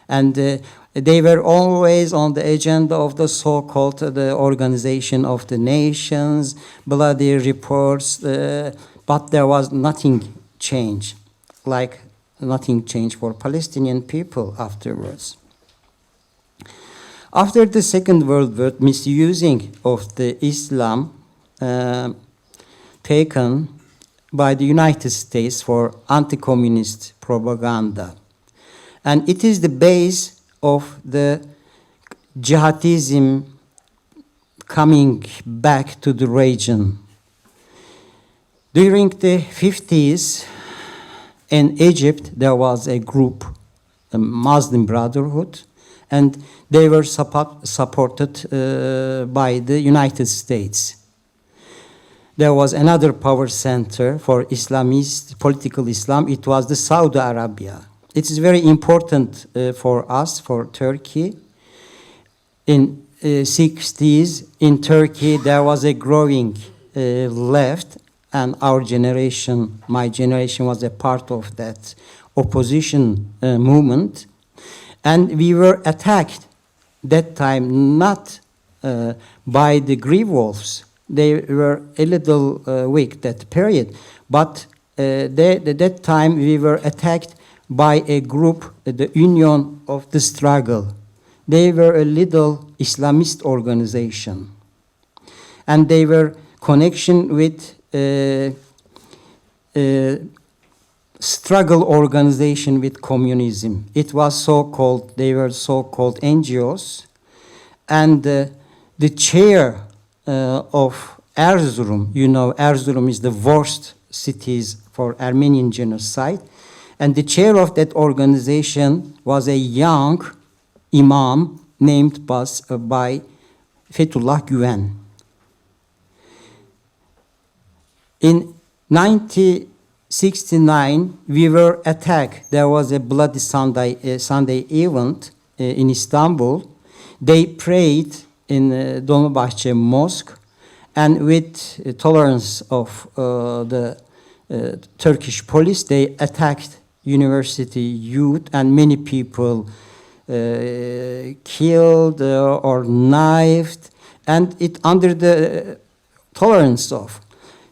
Speaker 8: and they were always on the agenda of the so-called the Organization of the Nations, bloody reports, but there was nothing changed, like nothing changed for Palestinian people afterwards. After the Second World War, misusing of the Islam taken by the United States for anti-communist propaganda. And it is the base of the jihadism coming back to the region. During the 50s, in Egypt, there was a group, the Muslim Brotherhood, and they were supported by the United States. There was another power center for Islamist, political Islam. It was the Saudi Arabia. It is very important for us, for Turkey. In 60s, in Turkey, there was a growing left, and our generation, my generation, was a part of that opposition movement. And we were attacked that time not by the Grey Wolves. They were a little weak that period, but that time we were attacked by a group, the Union of the Struggle. They were a little Islamist organization, and they were connection with struggle organization with communism. It was so-called, they were so-called NGOs. And the chair of Erzurum, you know, Erzurum is the worst cities for Armenian genocide. And the chair of that organization was a young imam named by Fethullah Güven. In 1969, we were attacked. There was a bloody Sunday event in Istanbul. They prayed in Dolmabahce Mosque, and with tolerance of the Turkish police, they attacked university youth, and many people killed or knifed, and it under the tolerance of.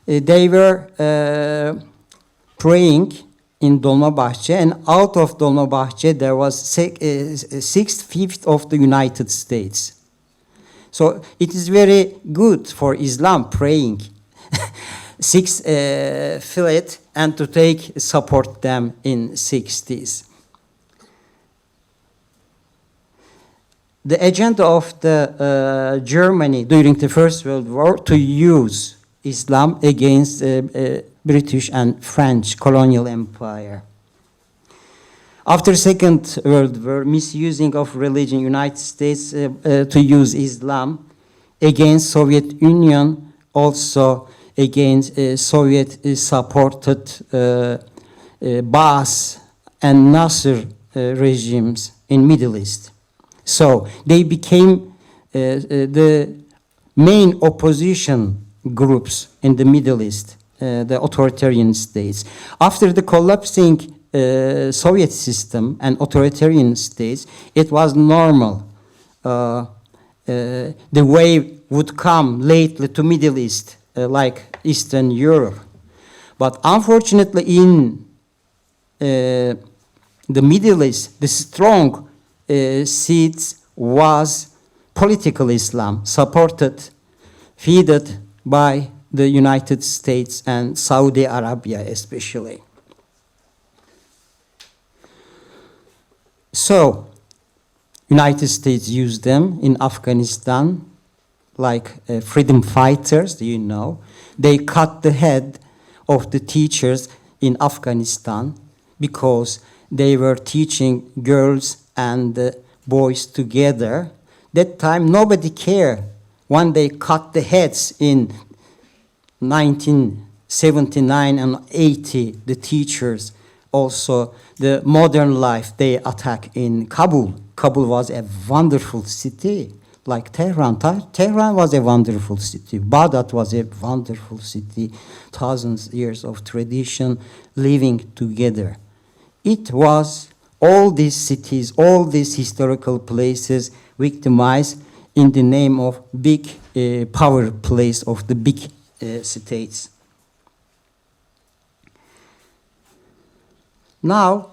Speaker 8: They were praying in Dolmabahce, and out of Dolmabahce there was 6/5 of the United States. So it is very good for Islam praying 6/5 and to support them in 60s. The agenda of the Germany during the First World War to use Islam against British and French colonial empire. After Second World War, misusing of religion, United States to use Islam against Soviet Union, also against Soviet-supported Baas and Nasser regimes in Middle East. So they became the main opposition groups in the Middle East, the authoritarian states. After the collapsing Soviet system and authoritarian states, it was normal. The wave would come lately to Middle East, like Eastern Europe. But unfortunately in the Middle East, the strong seeds was political Islam, supported, feeded by the United States and Saudi Arabia especially. So, United States used them in Afghanistan, like freedom fighters, you know. They cut the head of the teachers in Afghanistan because they were teaching girls and boys together. That time nobody cared. When they cut the heads in 1979 and 80, the teachers, also the modern life, they attack in Kabul. Kabul was a wonderful city, like Tehran. Tehran was a wonderful city. Baghdad was a wonderful city. Thousands years of tradition living together. It was all these cities, all these historical places victimized in the name of big power place of the big states. Now,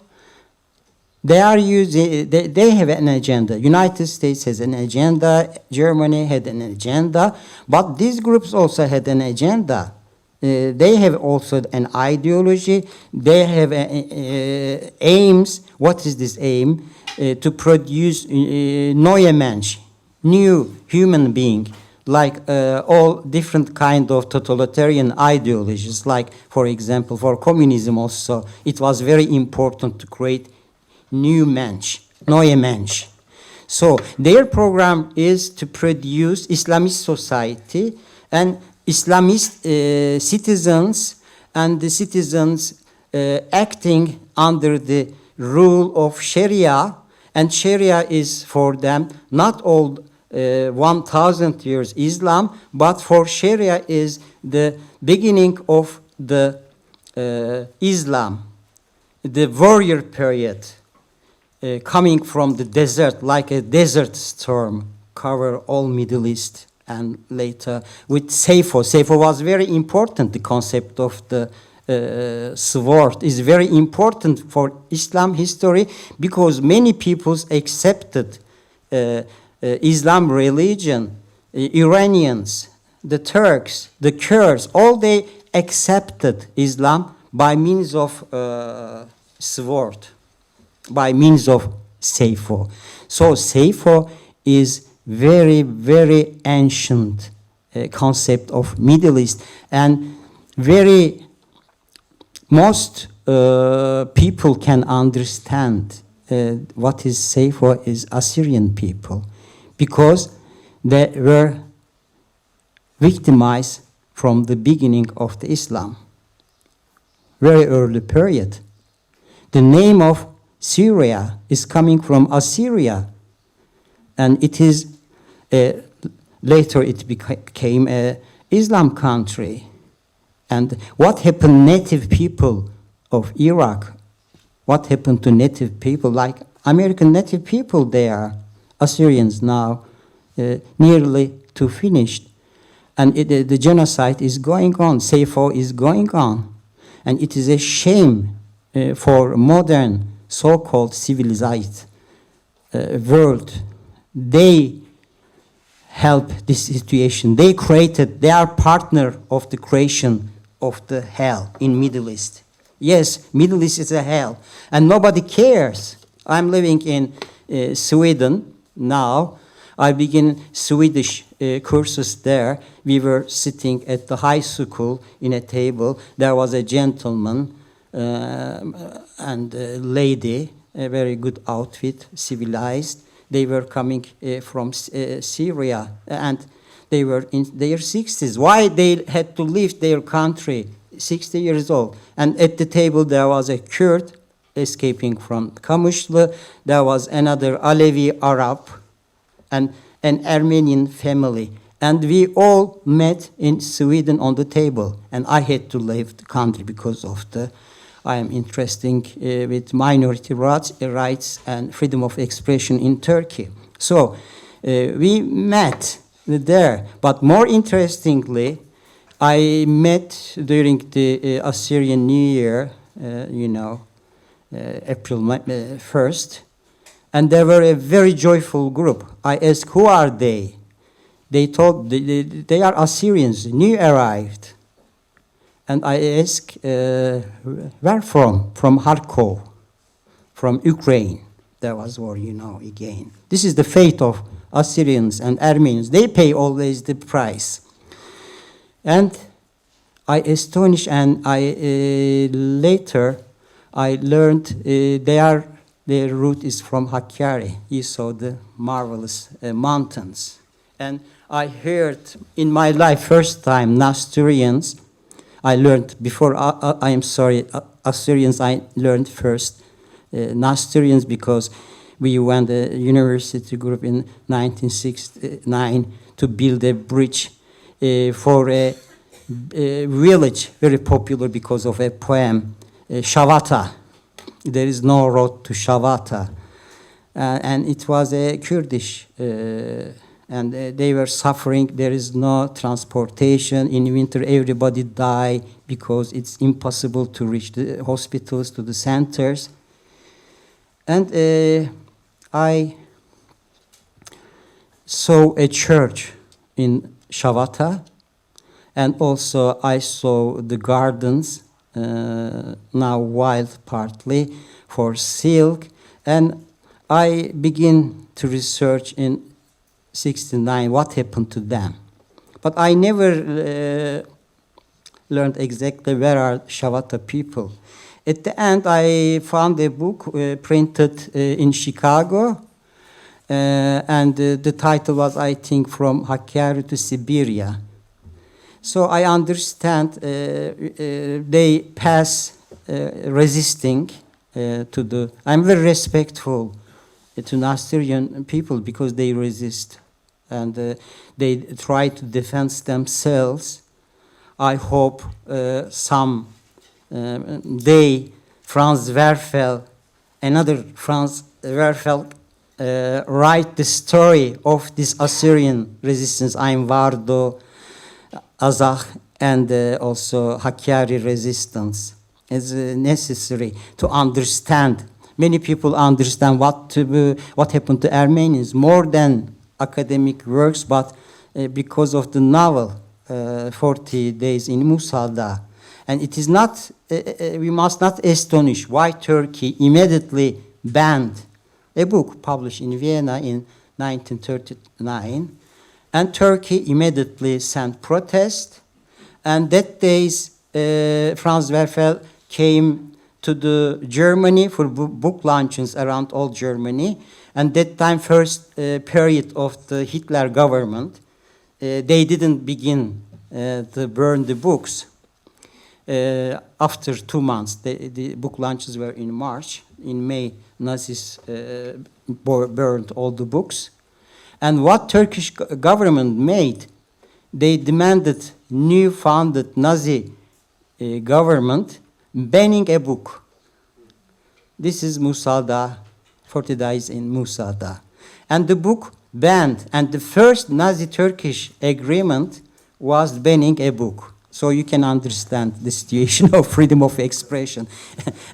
Speaker 8: they are using, they have an agenda. United States has an agenda, Germany had an agenda, but these groups also had an agenda. They have also an ideology, they have aims. What is this aim? To produce neue Mensch, new human being, like all different kind of totalitarian ideologies, like, for example, for communism also, it was very important to create new Mensch, neue Mensch. So their program is to produce Islamist society and Islamist citizens, and the citizens acting under the rule of Sharia, and Sharia is for them not all 1,000 years Islam, but for Sharia is the beginning of the Islam, the warrior period, coming from the desert, like a desert storm, cover all Middle East, and later with Sayfo. Sayfo was very important. The concept of the sword is very important for Islam history because many peoples accepted Islam religion, Iranians, the Turks, the Kurds, all they accepted Islam, by means of sword, by means of Sayfo. So Sayfo is very, very ancient concept of Middle East, and very most people can understand what is Sayfo is Assyrian people, because they were victimized from the beginning of the Islam, very early period. The name of Syria is coming from Assyria, and it is later it became an Islam country. And what happened native people of Iraq? What happened to native people like American native people? They are Assyrians now, nearly to finished. And the genocide is going on, Sayfo is going on. And it is a shame for modern so-called civilized world. They help this situation. They are partner of the creation of the hell in Middle East. Yes, Middle East is a hell, and nobody cares. I'm living in Sweden now. I begin Swedish courses there. We were sitting at the high school in a table. There was a gentleman and a lady, a very good outfit, civilized. They were coming from Syria, and they were in their 60s. Why they had to leave their country, 60 years old? And at the table there was a Kurd escaping from Kamishli. There was another Alevi Arab, and an Armenian family. And we all met in Sweden on the table. And I had to leave the country because of I am interested with minority rights and freedom of expression in Turkey. So we met there. But more interestingly, I met during the Assyrian New Year, April 1st. And they were a very joyful group. I asked, who are they? They told they are Assyrians, new arrived. And I asked, where from? From Kharkov, from Ukraine. There was war, again. This is the fate of Assyrians and Armenians. They pay always the price. And I astonished, and later I learned their root is from Hakkari. You saw the marvelous mountains. And I heard in my life, first time, Nestorians. I learned before, Assyrians, I learned first Nestorians because we went a university group in 1969 to build a bridge for a village, very popular because of a poem, Shavata. There is no road to Shavata. And it was a Kurdish, and they were suffering. There is no transportation. In winter, everybody die because it's impossible to reach the hospitals, to the centers. And I saw a church in Shavata, and also I saw the gardens, now wild partly, for silk. And I begin to research in 1969 what happened to them. But I never learned exactly where are Shavata people. At the end, I found a book printed in Chicago, and the title was, I think, From Hakkari to Siberia. So I understand they pass resisting to the... I'm very respectful to Nestorian people because they resist, and they try to defend themselves. I hope some day Franz Werfel, another Franz Werfel, write the story of this Assyrian resistance, Ain Vardo, Azakh, and also Hakkari resistance. It's necessary to understand. Many people understand what happened to Armenians more than academic works, but because of the novel 40 Days in Musalda. And it is not, we must not astonish why Turkey immediately banned a book published in Vienna in 1939. And Turkey immediately sent protest. And that days, Franz Werfel came to the Germany for book launches around all Germany. And that time, first period of the Hitler government, they didn't begin to burn the books. After 2 months, the book launches were in March. In May, Nazis burned all the books. And what Turkish government made, they demanded new founded Nazi government banning a book. This is Musa'da, 40 Days in Musa'da. And the book banned, and the first Nazi-Turkish agreement was banning a book. So you can understand the situation of freedom of expression.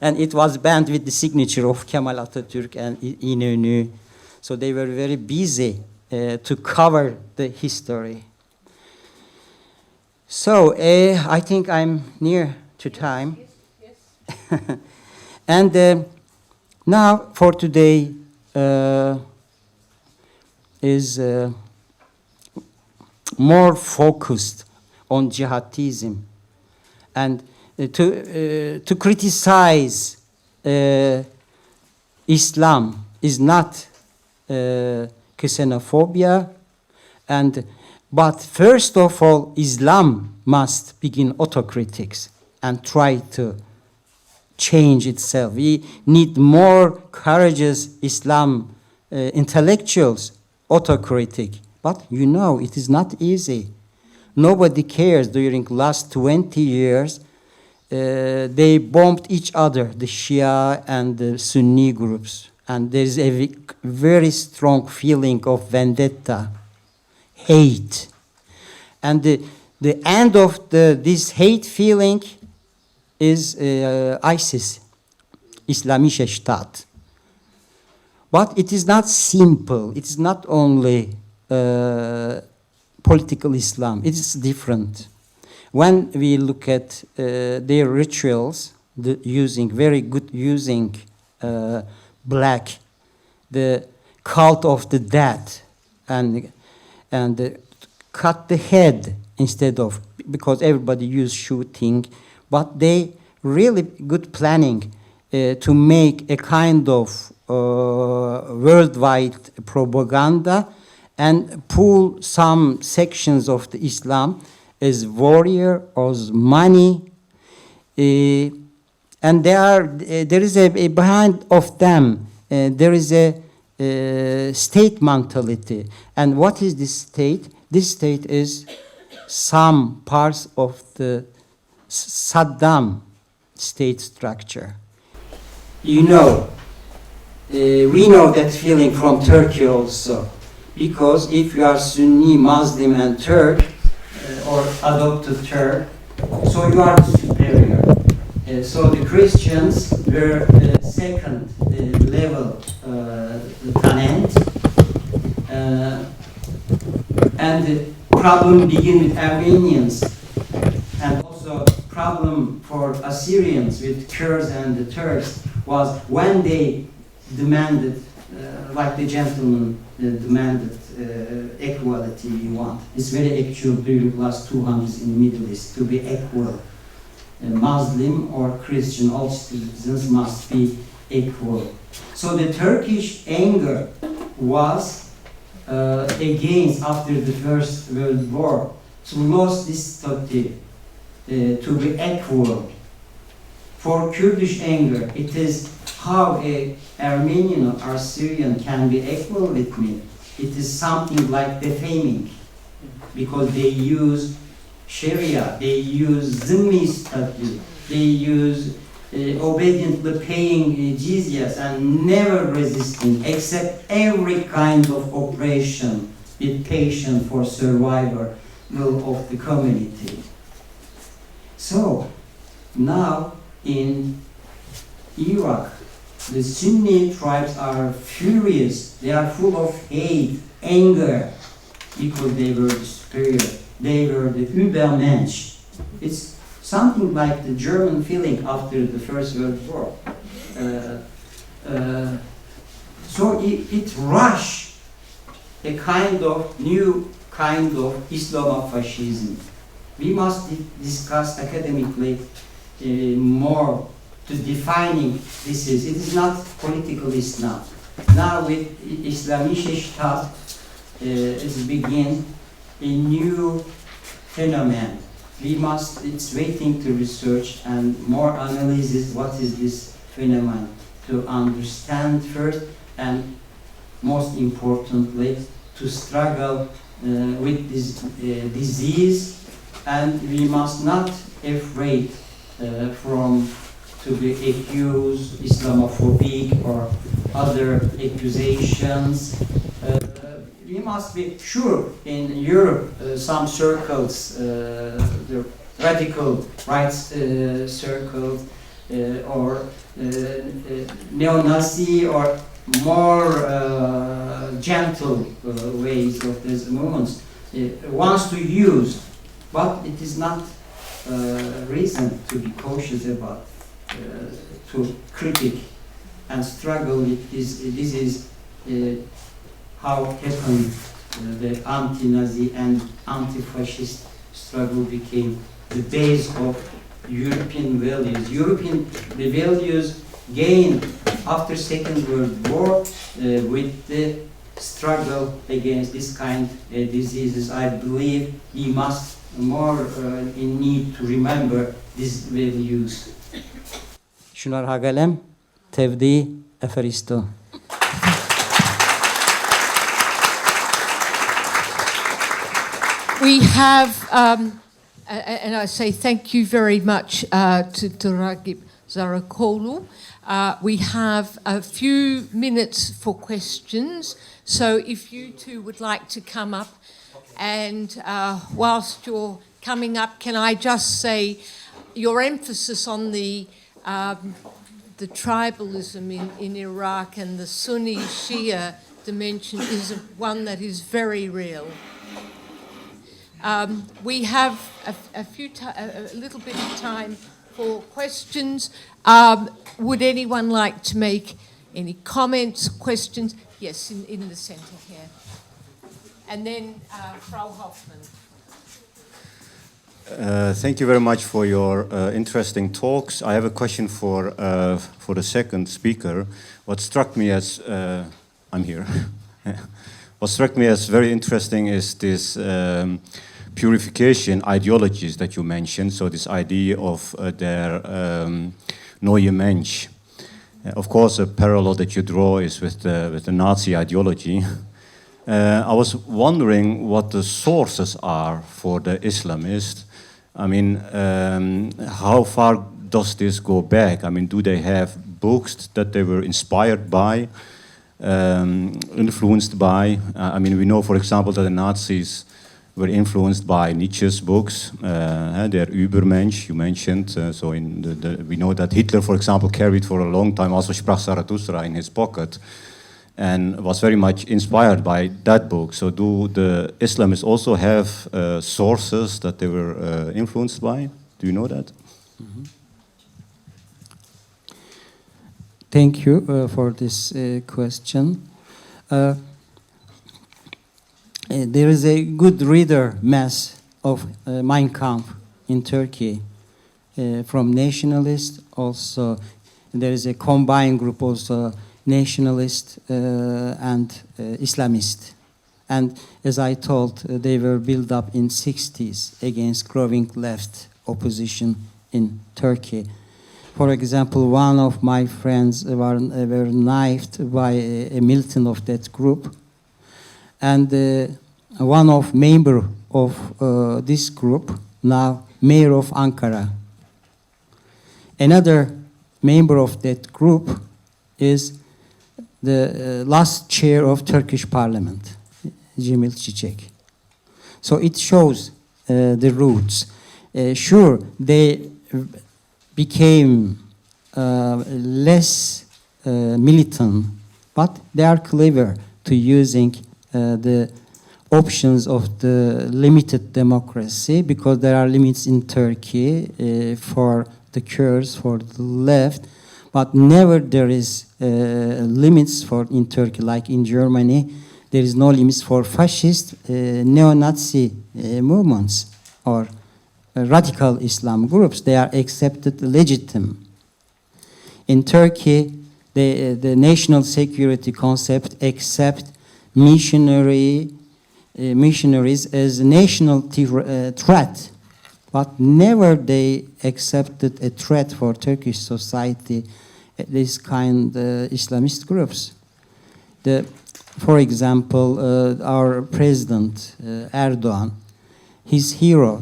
Speaker 8: And it was banned with the signature of Kemal Atatürk and İnönü. So they were very busy to cover the history. So I think I'm near to time. Yes. And now for today is more focused on jihadism and to criticize Islam is not xenophobia, but first of all, Islam must begin autocritics and try to change itself. We need more courageous Islam intellectuals, autocritic. But you know, it is not easy. Nobody cares. During last 20 years, they bombed each other, the Shia and the Sunni groups. And there is a very strong feeling of vendetta, hate. And the end of this hate feeling is ISIS, Islamische Staat. But it is not simple. It is not only political Islam. It is different. When we look at their rituals, using black, the cult of the dead, and cut the head instead of, because everybody used shooting, but they really good planning to make a kind of worldwide propaganda and pull some sections of the Islam as warrior or as money. And there is a behind of them, there is a state mentality. And what is this state? This state is some parts of the Saddam state structure. You know, we know that feeling from Turkey also, because if you are Sunni, Muslim, and Turk, or adopted Turk, so you are superior. So the Christians were second level tenant, and the problem began with Armenians, and also problem for Assyrians with Kurds and the Turks was when they demanded, like the gentleman demanded equality we want. It's very actual during the last 200 in the Middle East to be equal. Muslim or Christian, all citizens must be equal. So the Turkish anger was against, after the First World War, to lose this status, to be equal. For Kurdish anger, it is how an Armenian or Syrian can be equal with me. It is something like defaming, because they use Sharia, they use Zimmi statute, they use obediently paying jizyas and never resisting, except every kind of operation with patience for survival of the community. So now in Iraq, the Sunni tribes are furious. They are full of hate, anger, because they were superior. They were the Übermensch. It's something like the German feeling after the First World War. So it rushed a kind of new kind of Islamofascism. We must discuss academically more to defining this is. It is not political Islam. Now with Islamische Staat, it's begin a new phenomenon. We must, it's waiting to research and more analysis what is this phenomenon to understand first and most importantly to struggle with this disease, and we must not afraid from to be accused Islamophobic or other accusations. We must be sure in Europe some circles, the radical rights circles or neo-Nazi or more gentle ways of these movements wants to use, but it is not reason to be cautious about, to critic and struggle with this. This is how happened the anti-Nazi and anti-fascist struggle became the base of European values. The values gained after Second World War with the struggle against this kind of diseases. I believe we must more in need to remember these values. Şunar hagalem tevdi eferisto.
Speaker 1: We have, and I say thank you very much to Ragib Zarakolu. We have a few minutes for questions, so if you two would like to come up, and whilst you're coming up, can I just say your emphasis on the tribalism in Iraq and the Sunni Shia dimension is one that is very real. We have a little bit of time for questions. Would anyone like to make any comments, questions? Yes, in the centre here. And then Frau Hoffmann.
Speaker 9: Thank you very much for your interesting talks. I have a question for the second speaker. What struck me as I'm here. What struck me as very interesting is this purification ideologies that you mentioned. So this idea of their neue Mensch. Of course, a parallel that you draw is with the Nazi ideology. I was wondering what the sources are for the Islamists. I mean, how far does this go back? I mean, do they have books that they were inspired by, influenced by? I mean, we know, for example, that the Nazis were influenced by Nietzsche's books, their Übermensch, you mentioned. So we know that Hitler, for example, carried for a long time also Sprach Zarathustra in his pocket, and was very much inspired by that book. So do the Islamists also have sources that they were influenced by? Do you know that?
Speaker 8: Mm-hmm. Thank you for this question. There is a good reader mass of Mein Kampf in Turkey from nationalists. Also, there is a combined group also nationalist and Islamist. And as I told, they were built up in 60s against growing left opposition in Turkey. For example, one of my friends were knifed by a militant of that group. And one of member of this group, now mayor of Ankara. Another member of that group is the last chair of Turkish parliament, Cemil Çiçek. So it shows the roots. Sure, they became less militant, but they are clever to using the options of the limited democracy, because there are limits in Turkey for the Kurds, for the left, but never there is limits for in Turkey, like in Germany. There is no limits for fascist, neo-Nazi movements or radical Islam groups. They are accepted legitimate. In Turkey, the national security concept accept missionaries as a national threat, but never they accepted a threat for Turkish society, this kind of Islamist groups. For example, our president, Erdogan, his hero,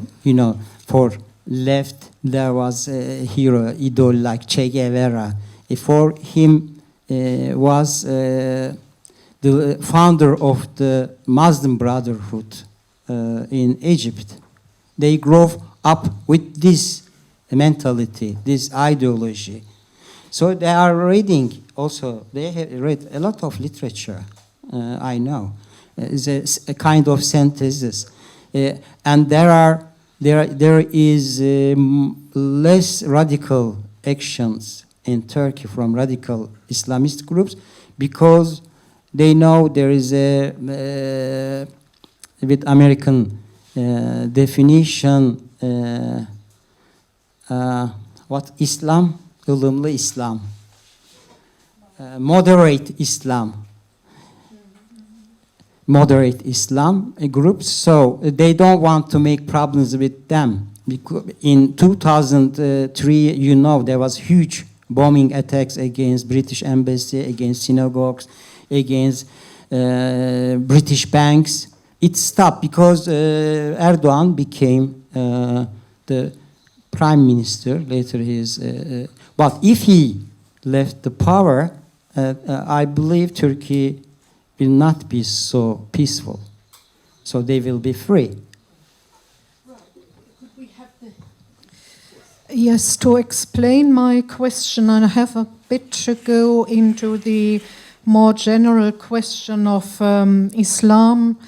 Speaker 8: for left, there was a hero, idol like Che Guevara. For him, was the founder of the Muslim Brotherhood in Egypt. They grew up with this mentality, this ideology. So they are reading also, they have read a lot of literature, I know. It's a kind of synthesis. And there is less radical actions in Turkey from radical Islamist groups, because they know there is a with American definition, what Islam? ılımlı Islam, moderate Islam groups. So they don't want to make problems with them. In 2003, there was huge bombing attacks against British embassy, against synagogues, against British banks. It stopped because Erdogan became the prime minister. Later but if he left the power, I believe Turkey will not be so peaceful. So they will be free.
Speaker 1: Yes, to explain my question, I have a bit to go into the more general question of Islam,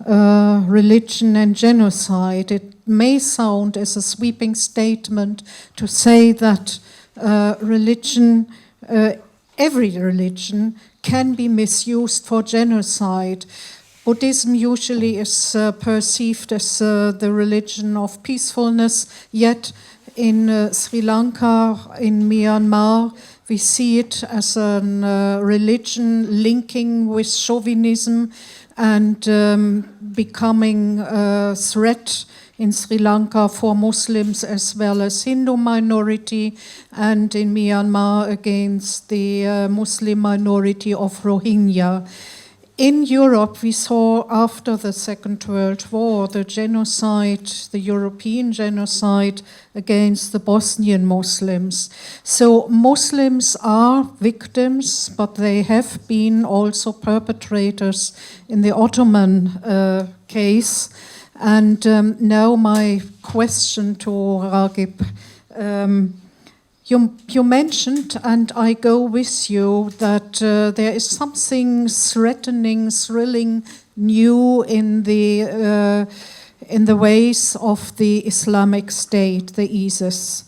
Speaker 1: religion and genocide. It may sound as a sweeping statement to say that religion, every religion, can be misused for genocide. Buddhism usually is perceived as the religion of peacefulness, yet in Sri Lanka, in Myanmar, we see it as a religion linking with chauvinism and becoming a threat in Sri Lanka for Muslims as well as Hindu minority, and in Myanmar against the Muslim minority of Rohingya. In Europe, we saw after the Second World War the genocide, the European genocide against the Bosnian Muslims. So Muslims are victims, but they have been also perpetrators in the Ottoman case. And now my question to Ragib. You mentioned, and I go with you, that there is something threatening, thrilling, new in the ways of the Islamic State, the ISIS.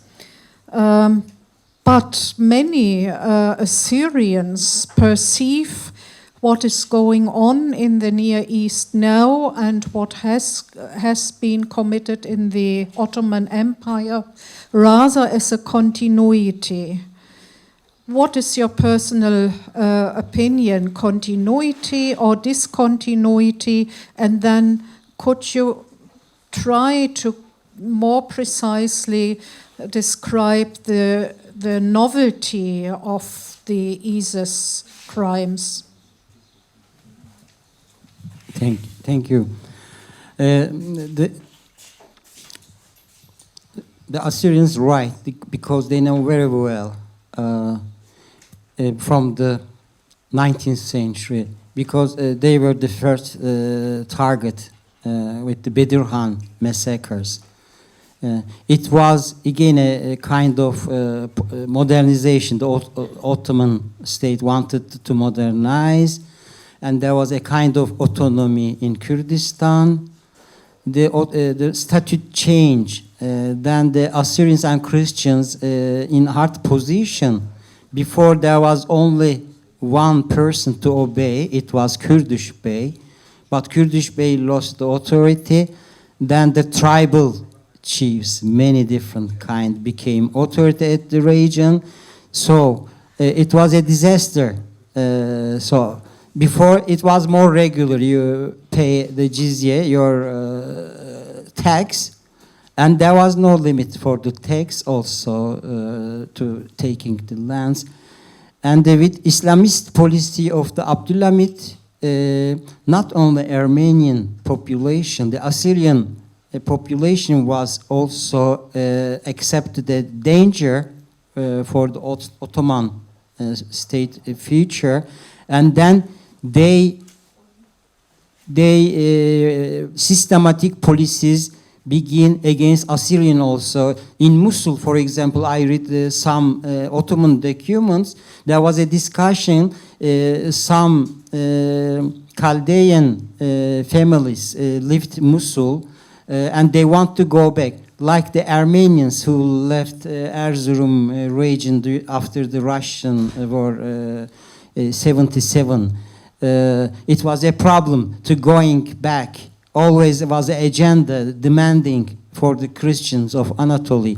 Speaker 1: But many Assyrians perceive what is going on in the Near East now and what has been committed in the Ottoman Empire rather as a continuity. What is your personal opinion, continuity or discontinuity? And then could you try to more precisely describe the novelty of the ISIS crimes?
Speaker 8: Thank you. The Assyrians write because they know very well from the 19th century, because they were the first target with the Bedirhan massacres. It was again a kind of modernization. The Ottoman state wanted to modernize, and there was a kind of autonomy in Kurdistan. The statute changed. Then the Assyrians and Christians in hard position. Before there was only one person to obey, it was Kurdish Bey. But Kurdish Bey lost the authority. Then the tribal chiefs, many different kind, became authority at the region. So it was a disaster. So before it was more regular. You pay the jizya, your tax, and there was no limit for the tax also to taking the lands. And with Islamist policy of the Abdulhamid, not only Armenian population, the Assyrian population was also accepted a danger for the Ottoman state future, and then they systematic policies begin against Assyrian also. In Mosul, for example, I read some Ottoman documents. There was a discussion, some Chaldean families lived Mosul, and they want to go back, like the Armenians who left Erzurum region after the Russian war, 77. It was a problem to going back. Always was an agenda demanding for the Christians of Anatolia.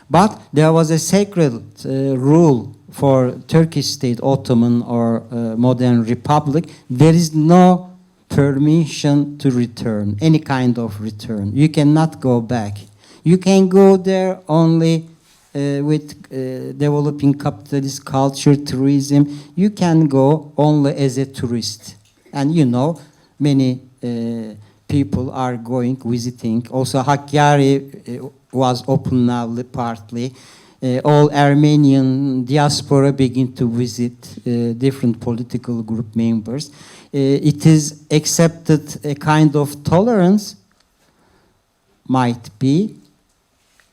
Speaker 8: But there was a sacred rule for Turkish state, Ottoman or modern republic. There is no permission to return, any kind of return. You cannot go back. You can go there only with developing capitalist culture, tourism. You can go only as a tourist. And you know, many people are going, visiting. Also, Hakkari was open now partly. All Armenian diaspora begin to visit different political group members. It is accepted a kind of tolerance, might be.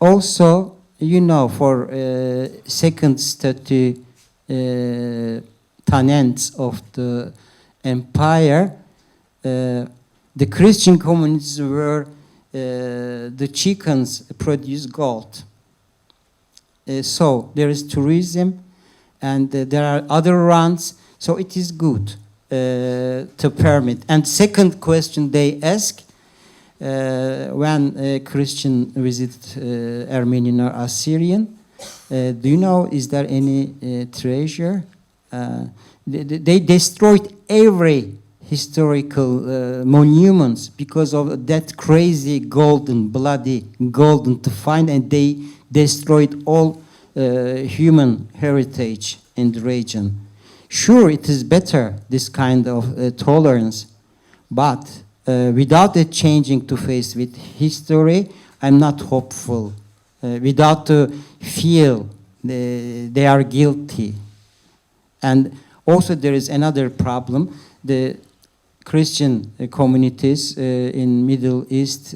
Speaker 8: Also, you know, for second statute tenants of the empire, the Christian communities were the chickens produce gold. So there is tourism, and there are other runs. So it is good to permit. And second question they ask when a Christian visit Armenian or Assyrian, do you know, is there any treasure? They destroyed every historical monuments because of that crazy golden, bloody golden to find, and they destroyed all human heritage in the region. Sure, it is better, this kind of tolerance, but without it changing to face with history, I'm not hopeful. Without to feel they are guilty. And also there is another problem. The Christian communities in Middle East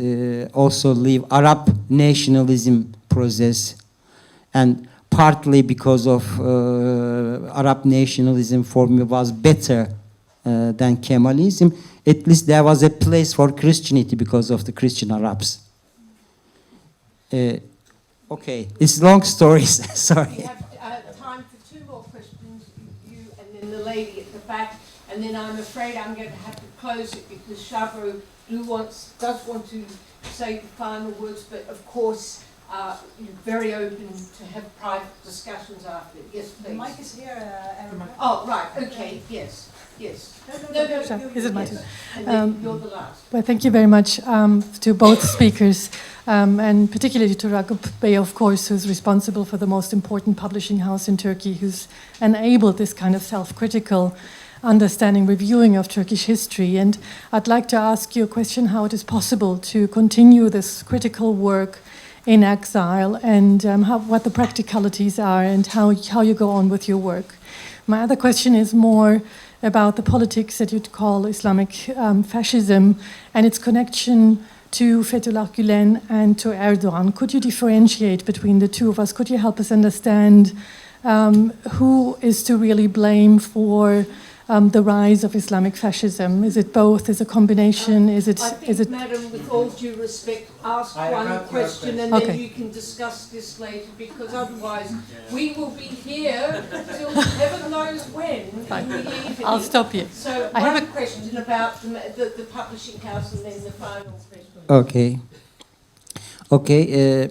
Speaker 8: also live Arab nationalism process, and partly because of Arab nationalism for me was better than Kemalism. At least there was a place for Christianity because of the Christian Arabs. Okay, it's long stories. Sorry.
Speaker 1: We have time for two more questions, you and then the lady at the back. And then I'm afraid I'm going to have to close it because Shavro does want to say the final words, but of course you're very open to have private discussions after. Yes, please.
Speaker 10: The mic is here.
Speaker 1: Oh, right. Okay. Yes. Yes. No.
Speaker 10: Is it my turn?
Speaker 1: And then you're the last.
Speaker 10: Well, thank you very much to both speakers, and particularly to Ragıp Bey, of course, who's responsible for the most important publishing house in Turkey, who's enabled this kind of self-critical understanding, reviewing of Turkish history. And I'd like to ask you a question, how it is possible to continue this critical work in exile, and what the practicalities are, and how you go on with your work. My other question is more about the politics that you'd call Islamic fascism and its connection to Fethullah Gülen and to Erdogan. Could you differentiate between the two of us? Could you help us understand who is to really blame for the rise of Islamic fascism? Is it both? Is it a combination?
Speaker 1: I think, Madam, with all due respect, ask one question and then you can discuss this later, because otherwise we will be here till heaven knows when in the evening.
Speaker 10: I'll stop you.
Speaker 1: So
Speaker 10: I have
Speaker 1: one question about the publishing house and then the final question.
Speaker 8: Okay. Okay.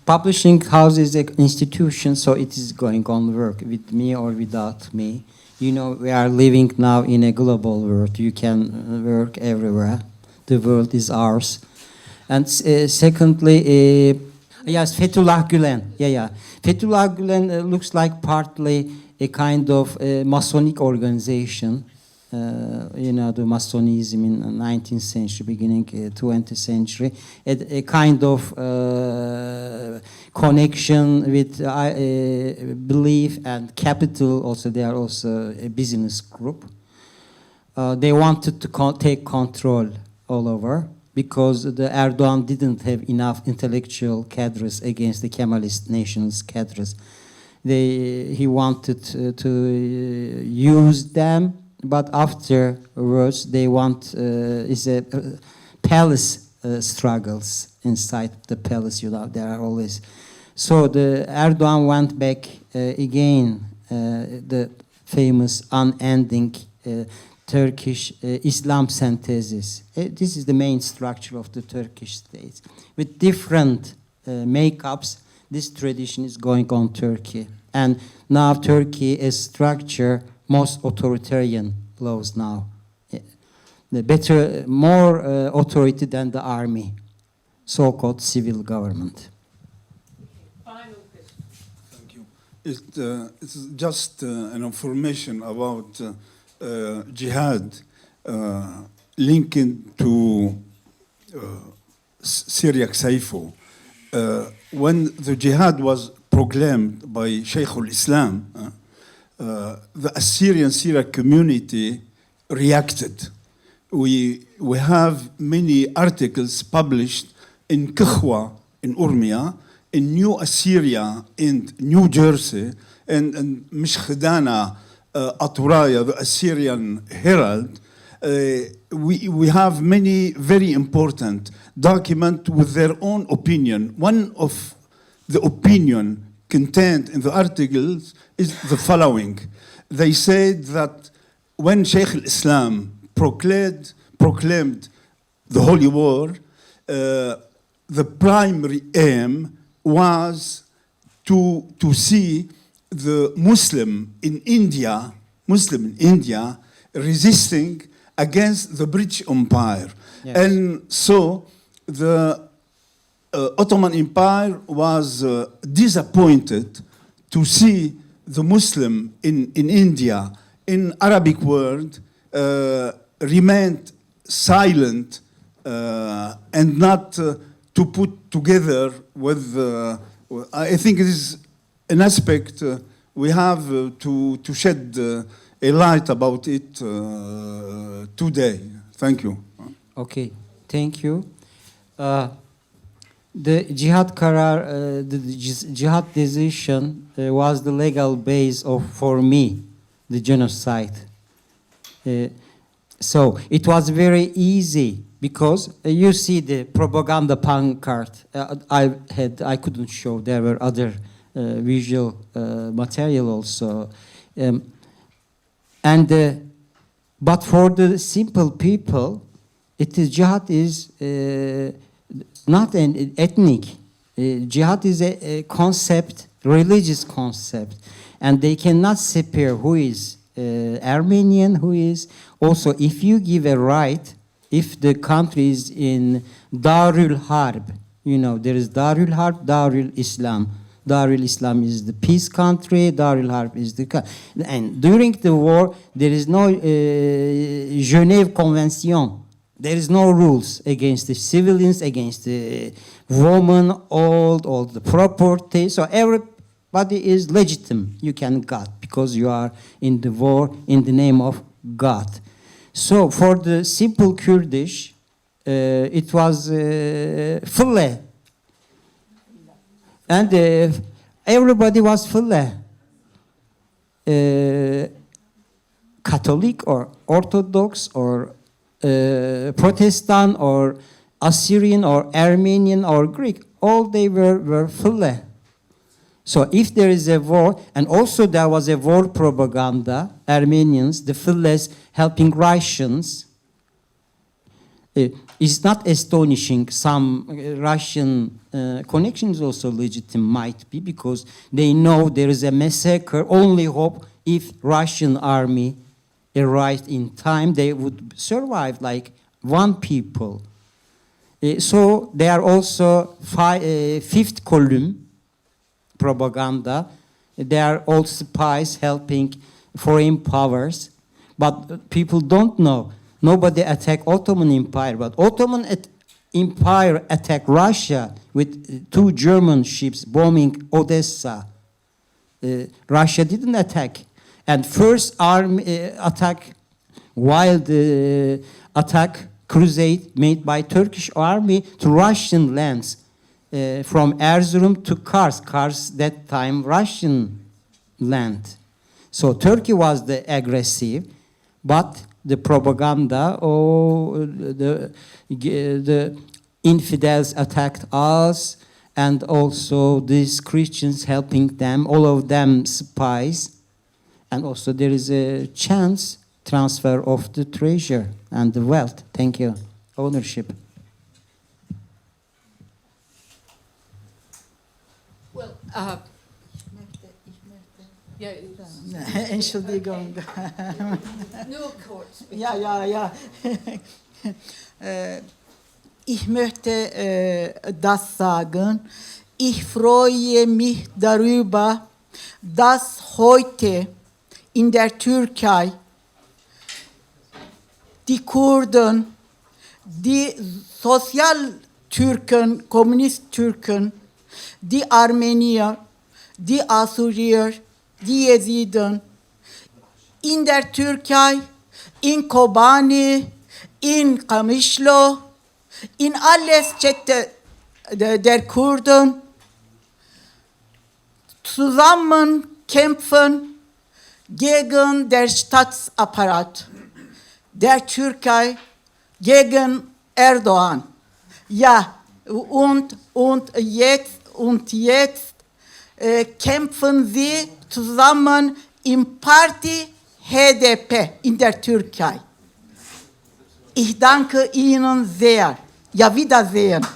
Speaker 8: Publishing house is an institution, so it is going on work with me or without me. You know, we are living now in a global world. You can work everywhere. The world is ours. And secondly, yes, Fethullah Gülen. Yeah. Fethullah Gülen looks like partly a kind of Masonic organization. You know, the Masonism in the 19th century, beginning 20th century, a kind of connection with belief and capital. Also, they are also a business group. They wanted to take control all over because the Erdogan didn't have enough intellectual cadres against the Kemalist nationalist cadres. He wanted to use them. But afterwards, they want is a palace struggles inside the palace. You know, there are always. So the Erdogan went back again. The famous unending Turkish Islam synthesis. This is the main structure of the Turkish state. With different makeups, this tradition is going on Turkey, and now Turkey is structure. Most authoritarian laws now. The better, more authority than the army, so-called civil government.
Speaker 1: Final question.
Speaker 3: Thank you. It's just an information about jihad linking to Syriac Sayfo. When the jihad was proclaimed by Shaykh al-Islam, the Assyrian Syriac community reacted. We have many articles published in Kikhwa in Urmia, in New Assyria in New Jersey, and Mishkhadana Aturaya, the Assyrian Herald. We have many very important documents with their own opinion. One of the opinion contained in the articles is the following. They said that when Shaykh al-Islam proclaimed the holy war, the primary aim was to see the Muslim in India resisting against the British Empire. Yes. And so the Ottoman Empire was disappointed to see the Muslim in India, in Arabic world, remained silent and not to put together with, I think it is an aspect we have to shed a light about it today. Thank you.
Speaker 8: Okay, thank you. The jihad karar, the jihad decision was the legal base of, for me, the genocide. So it was very easy because you see the propaganda pancart. I couldn't show. There were other visual material also, but for the simple people, jihad is not an ethnic. Jihad is a concept, religious concept, and they cannot separate who is Armenian, who is. Also, if you give a right, if the country is in Darul Harb, you know, there is Darul Harb, Darul Islam. Darul Islam is the peace country, Darul Harb is the... And during the war, there is no Genève Convention. There is no rules against the civilians, against the woman, all the property. So everybody is legitimate. You can God because you are in the war in the name of God. So for the simple Kurdish, it was full. And everybody was full. Catholic or Orthodox or Protestant or Assyrian or Armenian or Greek, all they were flea. So if there is a war, and also there was a war propaganda, Armenians, the fleas helping Russians, it's not astonishing. Some Russian connections also legitimate might be, because they know there is a massacre. Only hope if Russian army arrived in time, they would survive like one people. So they are also fifth column propaganda. They are all spies helping foreign powers, but people don't know. Nobody attacked Ottoman Empire, but Ottoman Empire attacked Russia with 2 German ships bombing Odessa. Russia didn't attack. And first army attack, wild attack crusade made by Turkish army to Russian lands, from Erzurum to Kars. Kars that time Russian land. So Turkey was the aggressive, but the propaganda, the infidels attacked us, and also these Christians helping them, all of them spies. And also there is a chance transfer of the treasure and the wealth. Thank you. Ownership.
Speaker 1: Well, yeah,
Speaker 7: Entschuldigung.
Speaker 1: nur kurz.
Speaker 7: Ja. Ich möchte das sagen. Ich freue mich darüber, dass heute in der Türkei die Kurden, die Sozialtürken, Kommunisttürken, die Armenier, die Assyrier, die Jesiden in der Türkei, in Kobani, in Kamışlo, in alle Städte der Kurden zusammen kämpfen gegen den Staatsapparat der Türkei, gegen Erdogan. Ja, und jetzt kämpfen sie zusammen im Party HDP in der Türkei. Ich danke Ihnen sehr. Ja, Wiedersehen.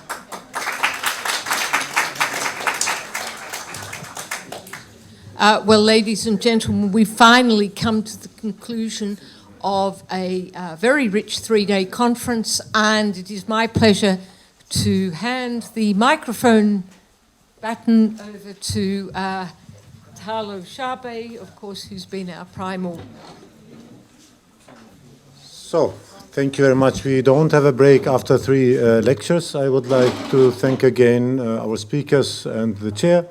Speaker 1: Well, ladies and gentlemen, we finally come to the conclusion of a very rich 3-day conference, and it is my pleasure to hand the microphone baton over to Talo Shabe, of course, who's been our primal.
Speaker 11: So, thank you very much. We don't have a break after 3 lectures. I would like to thank again our speakers and the chair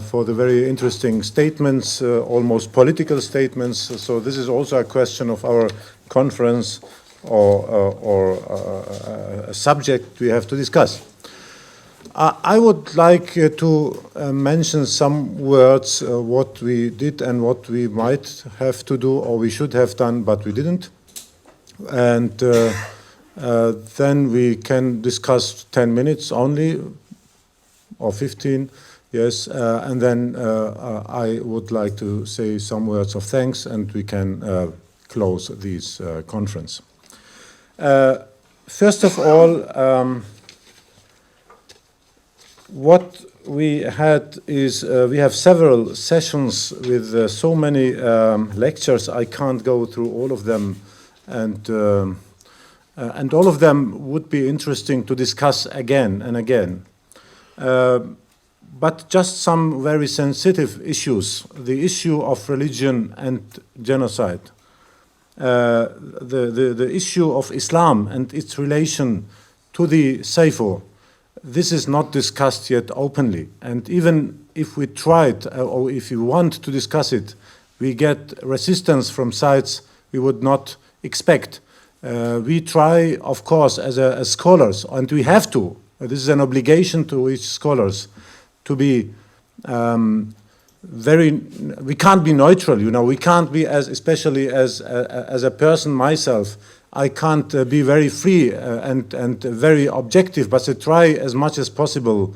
Speaker 11: for the very interesting statements, almost political statements. So this is also a question of our conference or a subject we have to discuss. I would like to mention some words, what we did and what we might have to do or we should have done, but we didn't. And then we can discuss 10 minutes only, or 15, yes, and then I would like to say some words of thanks, and we can close this conference. First of all, what we had is we have several sessions with so many lectures. I can't go through all of them, and all of them would be interesting to discuss again and again. But just some very sensitive issues: the issue of religion and genocide, the issue of Islam and its relation to the Sayfo. This is not discussed yet openly, and even if we tried or if we want to discuss it, we get resistance from sides we would not expect. We try, of course, as scholars, and we have to. This is an obligation to each scholars to be we can't be neutral, you know, we can't be especially as a person myself, I can't be very free and very objective, but I try as much as possible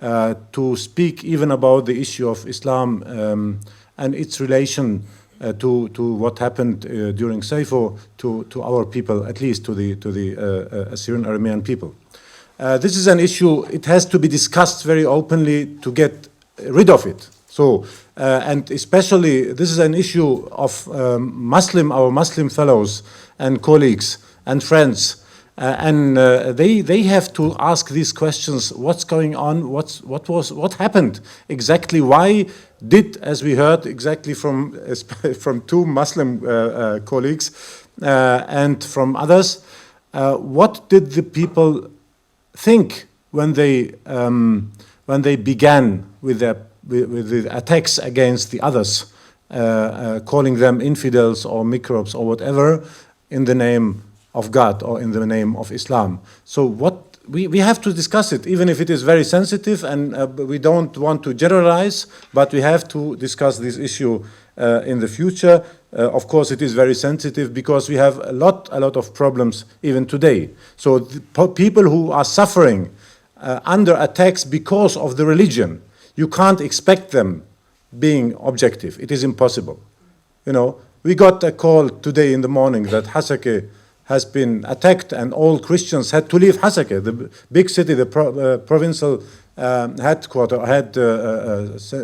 Speaker 11: to speak even about the issue of Islam and its relation to what happened during Sayfo to our people, at least to the Assyrian Aramean people. This is an issue, it has to be discussed very openly to get rid of it. So, and especially this is an issue of our Muslim fellows and colleagues and friends, and they have to ask these questions: what's going on? What happened exactly? Why did, as we heard exactly from two Muslim colleagues and from others, what did the people think when they began with the attacks against the others, calling them infidels or microbes or whatever in the name of God or in the name of Islam? So what we have to discuss it, even if it is very sensitive and we don't want to generalize, but we have to discuss this issue in the future. Of course, it is very sensitive because we have a lot of problems even today. So the people who are suffering under attacks because of the religion, you can't expect them being objective. It is impossible. You know, we got a call today in the morning that Hasake has been attacked and all Christians had to leave Hasake, the big city, the provincial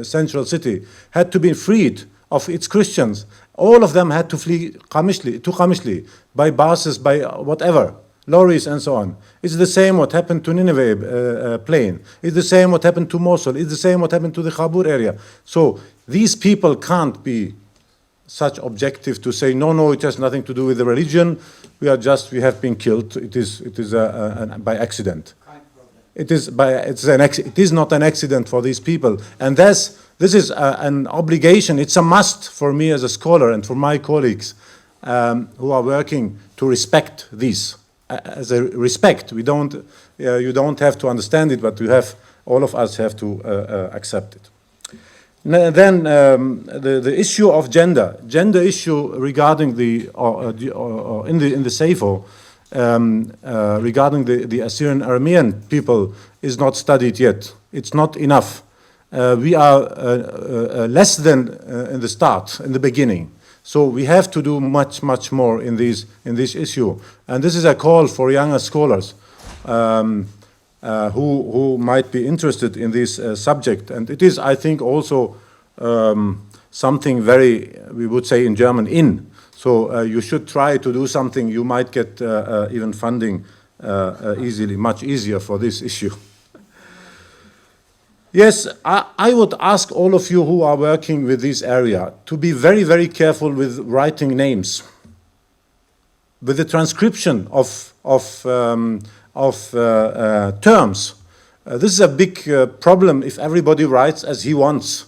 Speaker 11: central city, had to be freed of its Christians. All of them had to flee to Qamishli by buses, by whatever, lorries and so on. It's the same what happened to Nineveh plain. It's the same what happened to Mosul. It's the same what happened to the Khabur area. So these people can't be such objective to say, no, it has nothing to do with the religion. We have been killed. It is by accident. It is not an accident for these people. And this is an obligation. It's a must for me as a scholar and for my colleagues who are working to respect these. As a respect, you don't have to understand it, but all of us have to accept it. Then the issue of gender issue regarding in the Sayfo regarding the Assyrian Aramean people is not studied yet. It's not enough. We are less than in the beginning. So we have to do much more in this issue. And this is a call for younger scholars who might be interested in this subject. And it is, I think, also something very, we would say in German, in. So you should try to do something. You might get even funding easily, much easier for this issue. Yes, I would ask all of you who are working with this area to be very careful with writing names, with the transcription of terms. This is a big problem if everybody writes as he wants.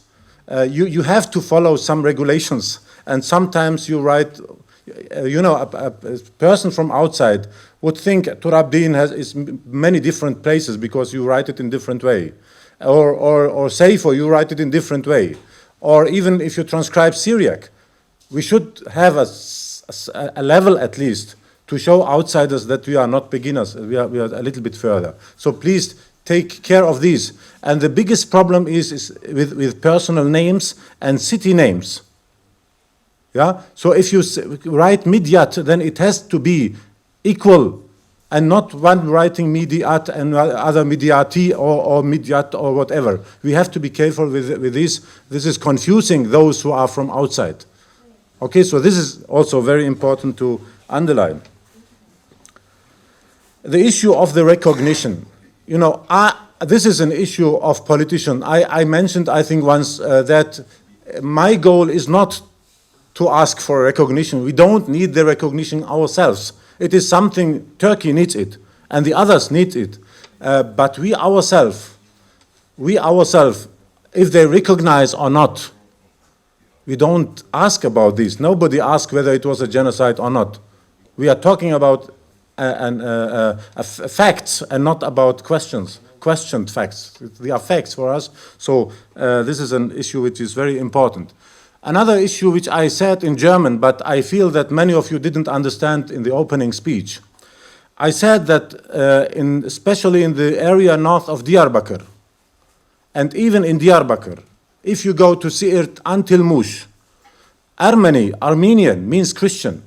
Speaker 11: You have to follow some regulations, and sometimes you write, a person from outside would think Turabdin is many different places because you write it in different way. Or Sayfo, you write it in different way. Or even if you transcribe Syriac, we should have a level at least to show outsiders that we are not beginners, we are a little bit further. So please take care of these. And the biggest problem is with personal names and city names. Yeah? So if you write Midyat, then it has to be equal, and not one writing Midyat and other Midyati or Midyat or whatever. We have to be careful with this. This is confusing those who are from outside. Okay, so this is also very important to underline. The issue of the recognition. This is an issue of politicians. I mentioned, I think once, that my goal is not to ask for recognition. We don't need the recognition ourselves. It is something Turkey needs it, and the others need it. But we ourselves, if they recognize or not, we don't ask about this. Nobody asks whether it was a genocide or not. We are talking about facts and not about questions questioned facts. They are facts for us. So this is an issue which is very important. Another issue which I said in German, but I feel that many of you didn't understand in the opening speech. I said that especially in the area north of Diyarbakir, and even in Diyarbakir, if you go to Siirt until Mush, Armenian means Christian.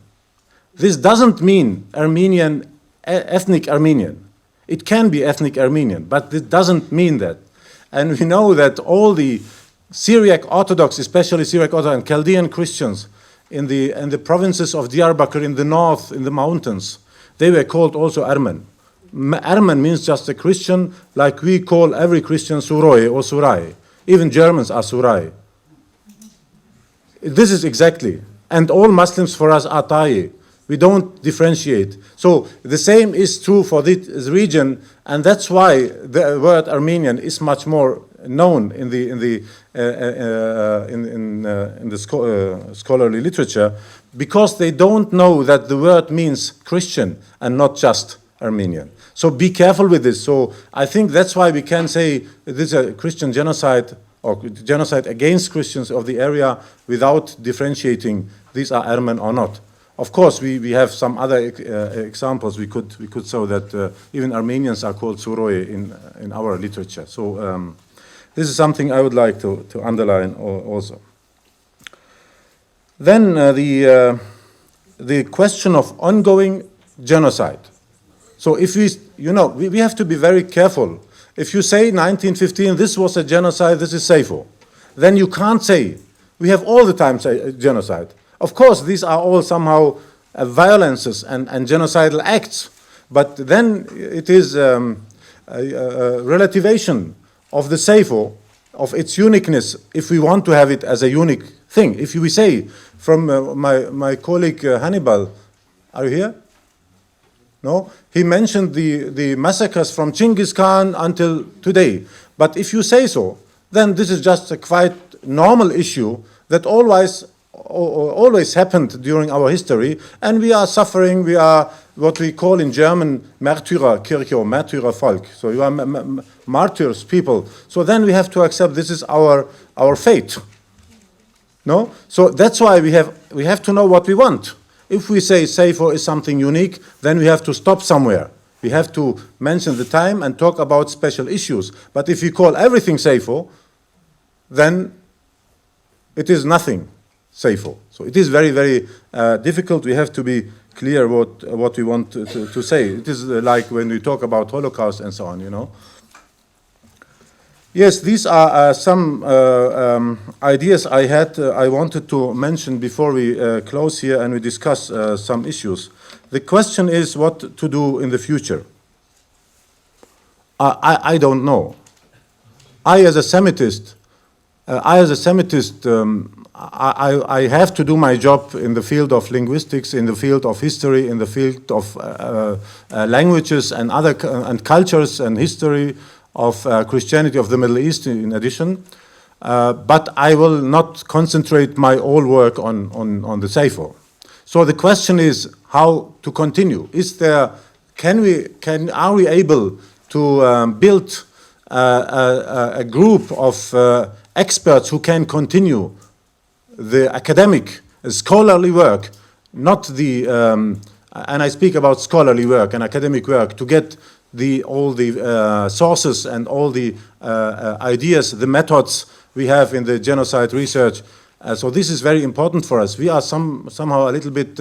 Speaker 11: This doesn't mean Armenian, ethnic Armenian. It can be ethnic Armenian, but it doesn't mean that. And we know that all the Syriac Orthodox, especially Syriac Orthodox and Chaldean Christians in the provinces of Diyarbakir in the north, in the mountains, they were called also Armen. Armen means just a Christian, like we call every Christian Suroi or Surai. Even Germans are Surai. This is exactly. And all Muslims for us are Tayi. We don't differentiate. So the same is true for this region, and that's why the word Armenian is much more known in the scholarly literature, because they don't know that the word means Christian and not just Armenian. So be careful with this. So I think that's why we can say this is a Christian genocide or genocide against Christians of the area without differentiating these are Armen or not. Of course, we have some other examples. We could show that even Armenians are called Suroi in our literature. So this is something I would like to underline also. Then the question of ongoing genocide. So if we have to be very careful. If you say 1915, this was a genocide, this is Sayfo, then you can't say, we have all the time say genocide. Of course, these are all somehow violences and genocidal acts, but then it is a relativation of the Sayfo, of its uniqueness, if we want to have it as a unique thing. If we say, from my colleague Hannibal, are you here? No? He mentioned the massacres from Genghis Khan until today. But if you say so, then this is just a quite normal issue that always happened during our history, and we are suffering. We are what we call in German Märtyrerkirche or Märtyrervolk. So you are martyrs, people. So then we have to accept this is our fate. No? So that's why we have to know what we want. If we say Sayfo is something unique, then we have to stop somewhere. We have to mention the time and talk about special issues. But if we call everything Sayfo, then it is nothing Sayfo. So it is very, very difficult. We have to be clear what we want to say. It is like when we talk about Holocaust and so on, you know. Yes, these are some ideas I had. I wanted to mention before we close here and we discuss some issues. The question is what to do in the future. I don't know. I as a Semitist, I have to do my job in the field of linguistics, in the field of history, in the field of languages and and cultures and history of Christianity of the Middle East in addition. But I will not concentrate my whole work on the Sayfo. So the question is how to continue. Are we able to build a group of experts who can continue the academic, scholarly work, not the, and I speak about scholarly work and academic work, to get all the sources and all the ideas, the methods we have in the genocide research. So this is very important for us. We are somehow a little bit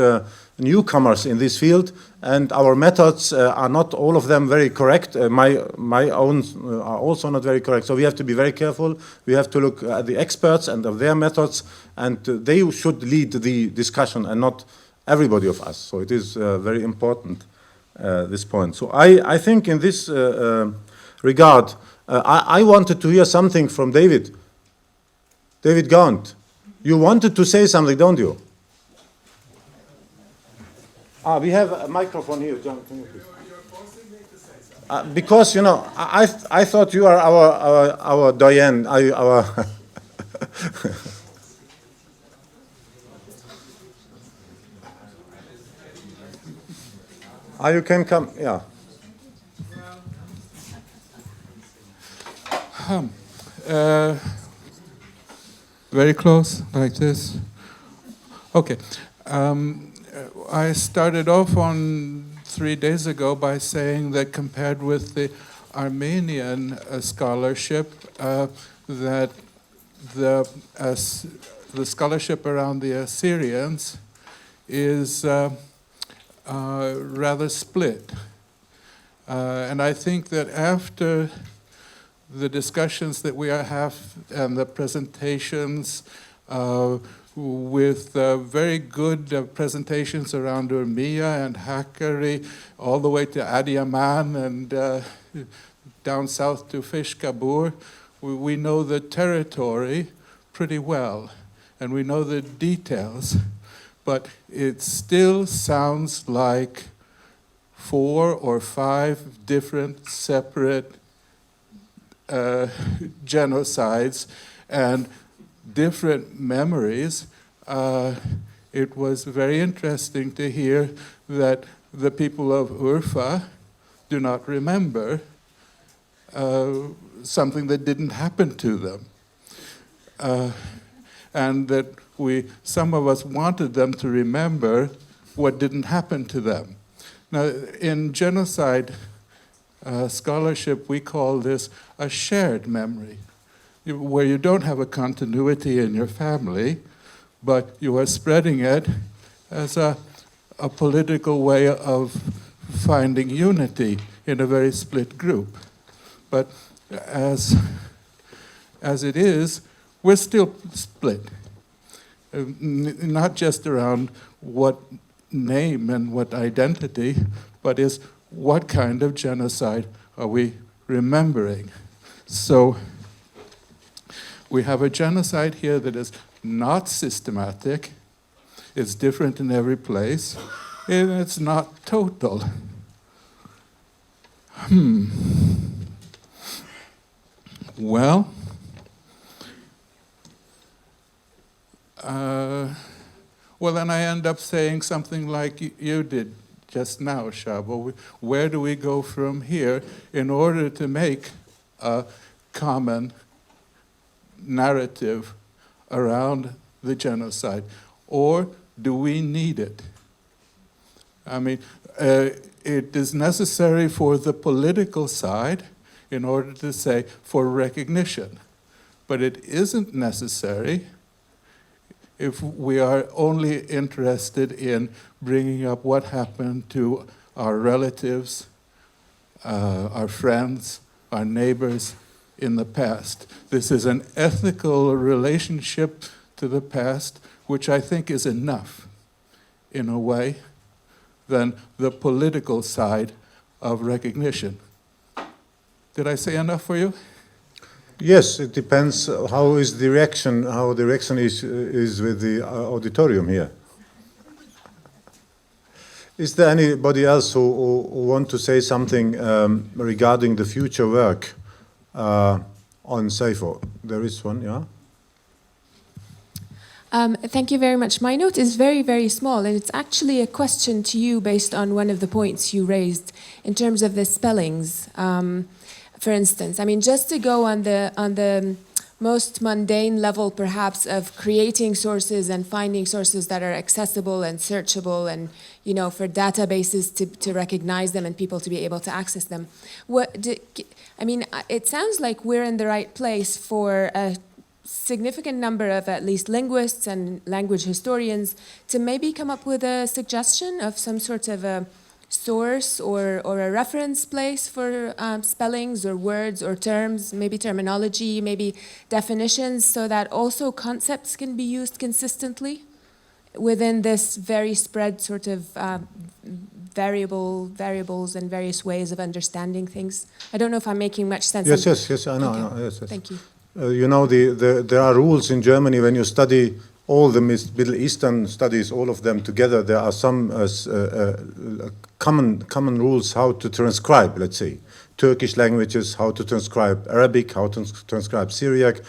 Speaker 11: newcomers in this field, and our methods are not all of them very correct. My own are also not very correct. So we have to be very careful. We have to look at the experts and of their methods, and they should lead the discussion and not everybody of us. So it is very important, this point. So I think in this regard, I wanted to hear something from David Gaunt. You wanted to say something, don't you? We have a microphone here, John. Can you please? Because I thought you are our doyen, our. You can come, yeah.
Speaker 12: Very close, like this. Okay. I started off on 3 days ago by saying that compared with the Armenian scholarship, that the scholarship around the Assyrians is rather split. And I think that after the discussions that we have and the presentations with very good presentations around Urmia and Hakkari, all the way to Adiyaman and down south to Fishkabur, we know the territory pretty well, and we know the details, but it still sounds like 4 or 5 different separate genocides and different memories. It was very interesting to hear that the people of Urfa do not remember something that didn't happen to them. And that some of us wanted them to remember what didn't happen to them. Now, in genocide scholarship, we call this a shared memory, where you don't have a continuity in your family, but you are spreading it as a political way of finding unity in a very split group. But as it is, we're still split, not just around what name and what identity, but is what kind of genocide are we remembering? So we have a genocide here that is not systematic, it's different in every place, and it's not total. Well, then I end up saying something like you did just now, Shabo. Where do we go from here in order to make a common narrative around the genocide? Or do we need it? I mean, it is necessary for the political side in order to say for recognition, but it isn't necessary if we are only interested in bringing up what happened to our relatives, our friends, our neighbors in the past. This is an ethical relationship to the past, which I think is enough, in a way, than the political side of recognition. Did I say enough for you?
Speaker 11: Yes, it depends how the reaction is with the auditorium here. Is there anybody else who want to say something regarding the future work on Sayfo? There is one, yeah?
Speaker 13: Thank you very much. My note is very, very small, and it's actually a question to you based on one of the points you raised in terms of the spellings. For instance, I mean, just to go on the most mundane level, perhaps, of creating sources and finding sources that are accessible and searchable, and for databases to recognize them and people to be able to access them. It sounds like we're in the right place for a significant number of at least linguists and language historians to maybe come up with a suggestion of some sort of a source or a reference place for spellings or words or terms, maybe terminology, maybe definitions, so that also concepts can be used consistently within this very spread sort of variables and various ways of understanding things. I don't know if I'm making much sense.
Speaker 11: Yes, I know.
Speaker 13: Okay.
Speaker 11: Yes.
Speaker 13: Thank you.
Speaker 11: There are rules in Germany when you study all the Middle Eastern studies, all of them together. There are some common rules how to transcribe, let's say, Turkish languages, how to transcribe Arabic, how to transcribe Syriac,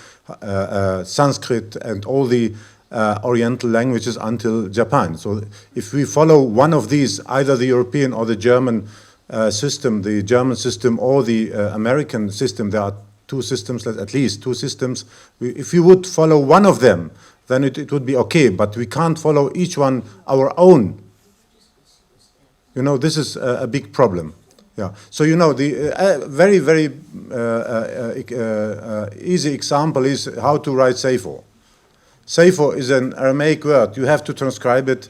Speaker 11: Sanskrit, and all the Oriental languages until Japan. So if we follow one of these, either the European or the German system, the German system or the American system, there are two systems, at least two systems. If we would follow one of them, then it would be okay, but we can't follow each one our own. You know, this is a big problem. Yeah. So, you know, the very, very easy example is how to write Sayfo. Sayfo is an Aramaic word. You have to transcribe it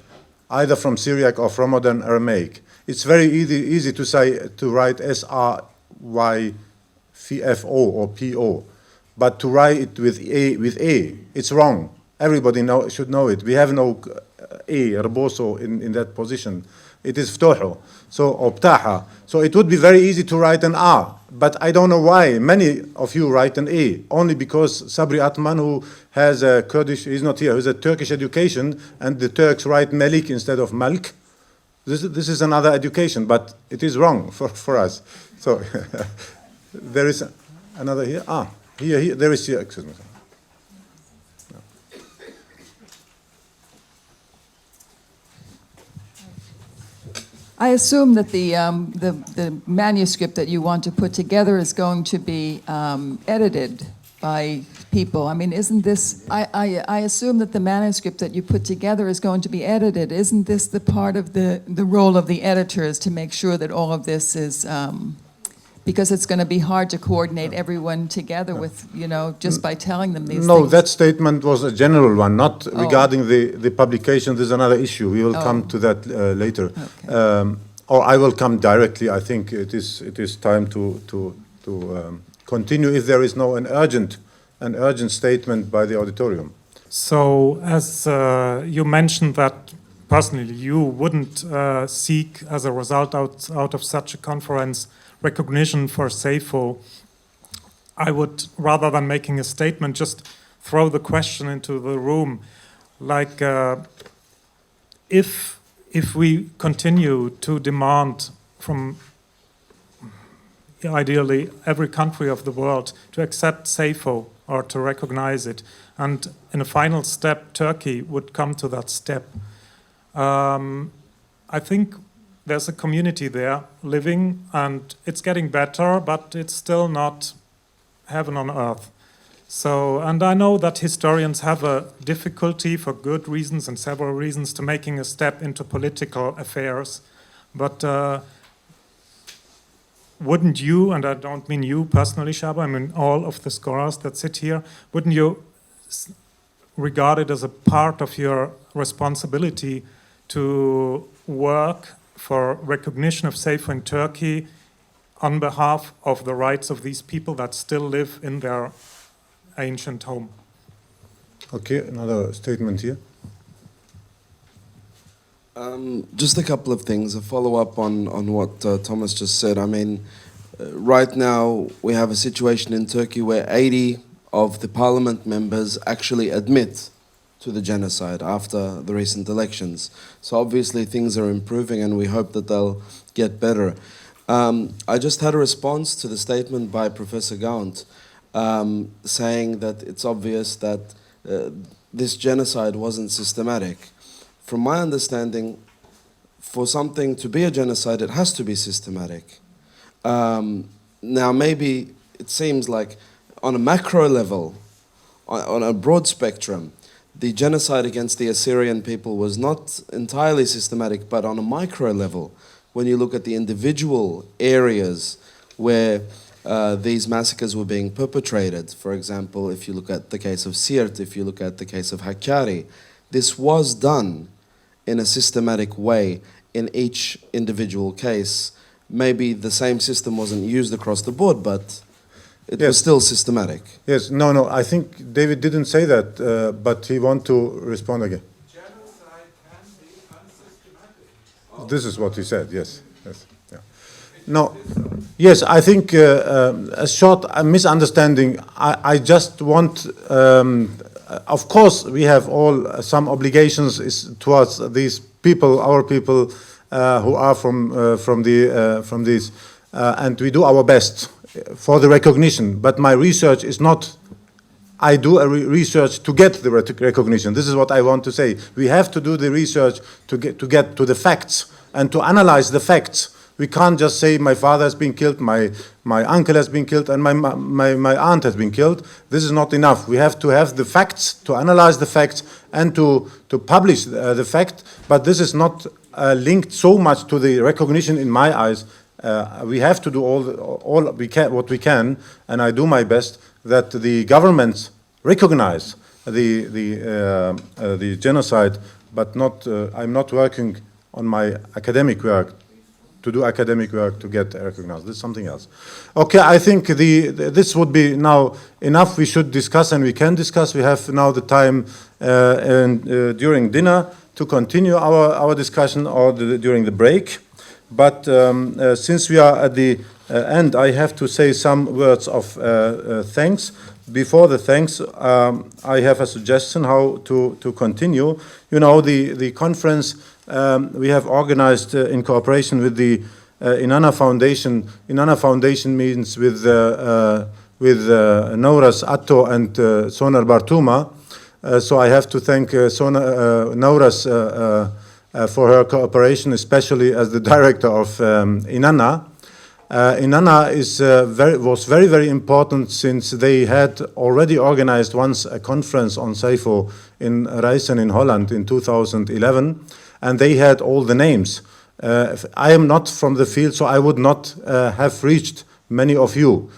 Speaker 11: either from Syriac or from modern Aramaic. It's very easy to write S-R-Y-F-O or P-O, but to write it with A, it's wrong. Everybody should know it. We have no A, reboso in that position. It is ftoho, so or ptaha. So it would be very easy to write an A, but I don't know why many of you write an A, only because Sabri Atman, who has a Kurdish, he's not here, who has a Turkish education, and the Turks write Melik instead of Malk. This is another education, but it is wrong for us. So there is another here. Here, there is here, excuse me.
Speaker 5: I assume that the manuscript that you want to put together is going to be edited by people. I mean, isn't this, I assume that the manuscript that you put together is going to be edited. Isn't this the part of the role of the editors to make sure that all of this is, because it's going to be hard to coordinate everyone together with, you know, just by telling them these things.
Speaker 11: No, that statement was a general one, not regarding the publication. There's another issue. We will come to that later. Okay. Or I will come directly. I think it is time to continue if there is no an urgent statement by the auditorium.
Speaker 6: So, as you mentioned that personally you wouldn't seek, as a result out of such a conference, recognition for Sayfo, I would, rather than making a statement, just throw the question into the room, like if we continue to demand from ideally every country of the world to accept Sayfo or to recognize it, and in a final step Turkey would come to that step, I think there's a community there living, and it's getting better, but it's still not heaven on earth. So, and I know that historians have a difficulty, for good reasons and several reasons, to making a step into political affairs. But wouldn't you, and I don't mean you personally, Shaba, I mean all of the scholars that sit here, wouldn't you regard it as a part of your responsibility to work for recognition of Sayfo in Turkey on behalf of the rights of these people that still live in their ancient home?
Speaker 11: Okay, another statement here.
Speaker 14: Just a couple of things, a follow-up on what Thomas just said. I mean, right now we have a situation in Turkey where 80 of the parliament members actually admit to the genocide after the recent elections. So obviously things are improving and we hope that they'll get better. I just had a response to the statement by Professor Gaunt saying that it's obvious that this genocide wasn't systematic. From my understanding, for something to be a genocide, it has to be systematic. Now maybe it seems like on a macro level, on a broad spectrum, the genocide against the Assyrian people was not entirely systematic, but on a micro level, when you look at the individual areas where these massacres were being perpetrated, for example, if you look at the case of Siirt, if you look at the case of Hakkari, this was done in a systematic way in each individual case. Maybe the same system wasn't used across the board, but it was still systematic.
Speaker 11: Yes, no, I think David didn't say that, but he wants to respond again.
Speaker 12: Genocide can be unsystematic.
Speaker 11: This is what he said, yes. Yeah. No, yes, I think a short misunderstanding. I just want, of course, we have all some obligations towards these people, our people who are from these, and we do our best for the recognition. But my research is not, I do a research to get the recognition. This is what I want to say. We have to do the research to get to the facts and to analyze the facts We can't just say my father has been killed, my uncle has been killed, and my aunt has been killed. This is not enough. We have to have the facts, to analyze the facts, and to publish the fact. But this is not linked so much to the recognition in my eyes. We have to do all what we can, and I do my best, that the governments recognize the genocide, but not. I'm not working on my academic work to do academic work to get recognized. This is something else. Okay, I think this would be now enough. We should discuss, and we can discuss. We have now the time during dinner to continue our discussion, or during the break. But since we are at the end, I have to say some words of thanks. Before the thanks, I have a suggestion how to continue. You know, the conference we have organized in cooperation with the Inanna Foundation. Inanna Foundation means with Nouras Atto and Sonar Bartuma. So I have to thank Nouras for her cooperation, especially as the director of Inanna. Inanna was very, very important, since they had already organized once a conference on Sayfo in Rijssen in Holland in 2011, and they had all the names. I am not from the field, so I would not have reached many of you.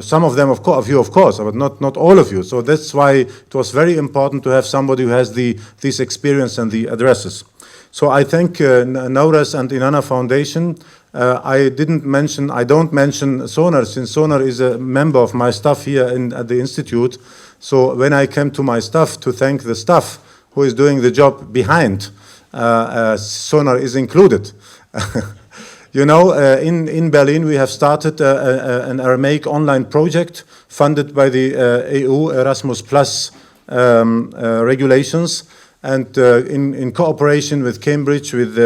Speaker 11: Some of them, of course, but not all of you. So that's why it was very important to have somebody who has this experience and the addresses. So I thank Nouras and Inanna Foundation. I don't mention Sonar, since Sonar is a member of my staff here at the Institute. So when I came to my staff to thank the staff who is doing the job behind, Sonar is included. You know, in Berlin we have started an Aramaic online project funded by the EU Erasmus Plus regulations, and in cooperation with Cambridge, with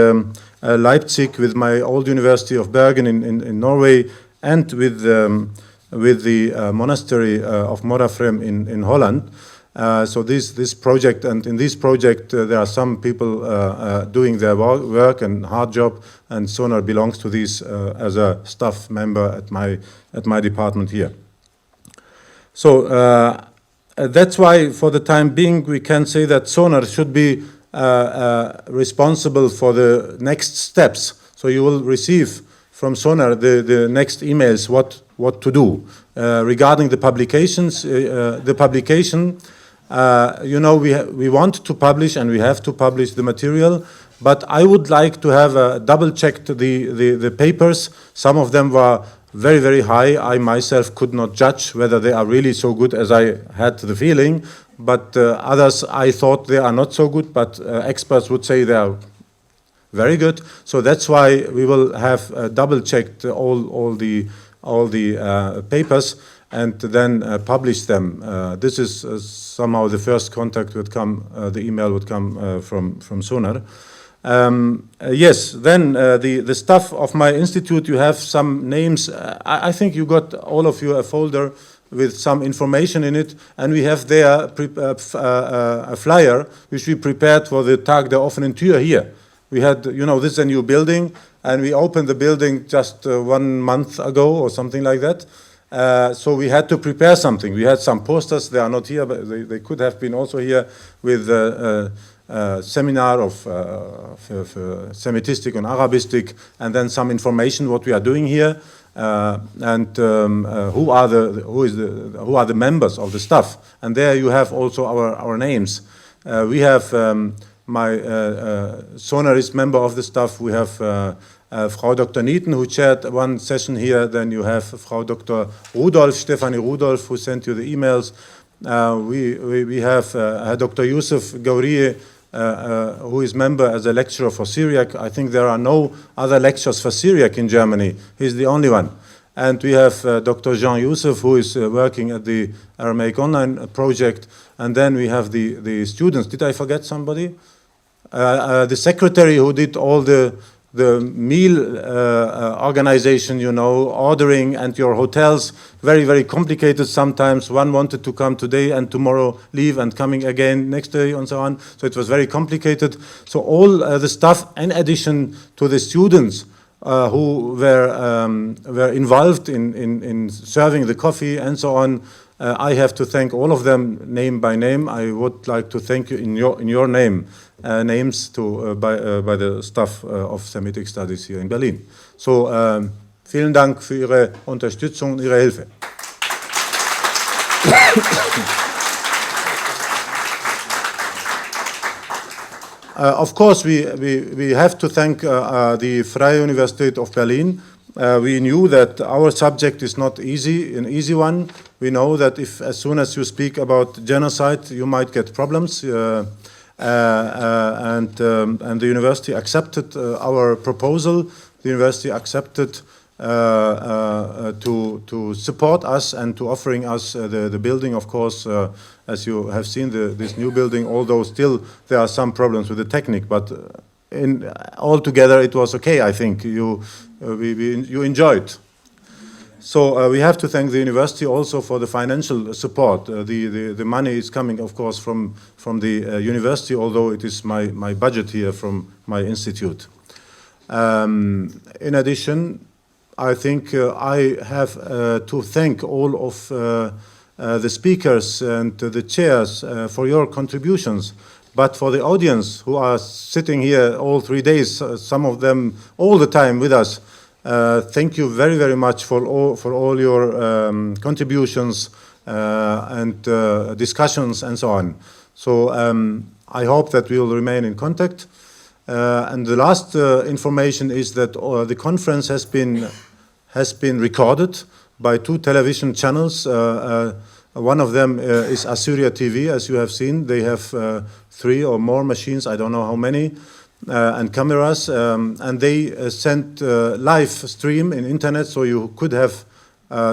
Speaker 11: Leipzig, with my old University of Bergen in Norway, and with the monastery of Morafrem in Holland. So this project, and in this project there are some people doing their work and hard job, and Sonar belongs to this as a staff member at my department here. So that's why, for the time being, we can say that Sonar should be responsible for the next steps. So you will receive from Sonar the next emails what to do regarding the publications. The publication. You know, we want to publish, and we have to publish the material, but I would like to have double-checked the papers. Some of them were very, very high. I myself could not judge whether they are really so good as I had the feeling, but others I thought they are not so good, but experts would say they are very good. So that's why we will have double-checked all the papers, and then publish them. This is somehow the first contact would come, the email would come from Sonar. Yes, then the staff of my institute, you have some names. I think you got, all of you, a folder with some information in it, and we have there a flyer which we prepared for the Tag der offenen Tür here. We had, you know, this is a new building, and we opened the building just 1 month ago or something like that. So we had to prepare something. We had some posters. They are not here, but they could have been also here, with seminar of Semitistic and Arabistic, and then some information what we are doing here, and who are the members of the staff. And there you have also our names. We have my Sonar is member of the staff. We have Frau Dr. Nieten, who chaired one session here. Then you have Frau Dr. Rudolph, Stefanie Rudolph, who sent you the emails. We have Dr. Yusuf Gaurie, who is member as a lecturer for Syriac. I think there are no other lectures for Syriac in Germany. He's the only one. And we have Dr. Jean Youssef, who is working at the Aramaic Online project. And then we have the students. Did I forget somebody? The secretary who did all the meal organization, you know, ordering, and your hotels, very, very complicated sometimes. One wanted to come today and tomorrow leave and coming again next day and so on. So it was very complicated. So all the stuff, in addition to the students who were involved in serving the coffee and so on. I have to thank all of them name by name. I would like to thank you in your name, names by the staff of Semitic Studies here in Berlin. So vielen Dank für Ihre Unterstützung und Ihre Hilfe. Of course, we have to thank the Freie Universität of Berlin. We knew that our subject is not an easy one. We know that if as soon as you speak about genocide, you might get problems. And the university accepted our proposal. The university accepted to support us and to offering us the building, of course, as you have seen this new building, although still there are some problems with the technique, but altogether it was okay, I think. You enjoyed. So we have to thank the university also for the financial support. The money is coming, of course, from the university, although it is my budget here from my institute. In addition, I think I have to thank all of the speakers and the chairs for your contributions. But for the audience who are sitting here all 3 days, some of them all the time with us, thank you very, very much for all your contributions and discussions and so on. So I hope that we will remain in contact. And the last information is that the conference has been recorded by 2 television channels. One of them is Assyria TV, as you have seen. They have 3 or more machines, I don't know how many, and cameras, and they sent live stream in internet, so you could have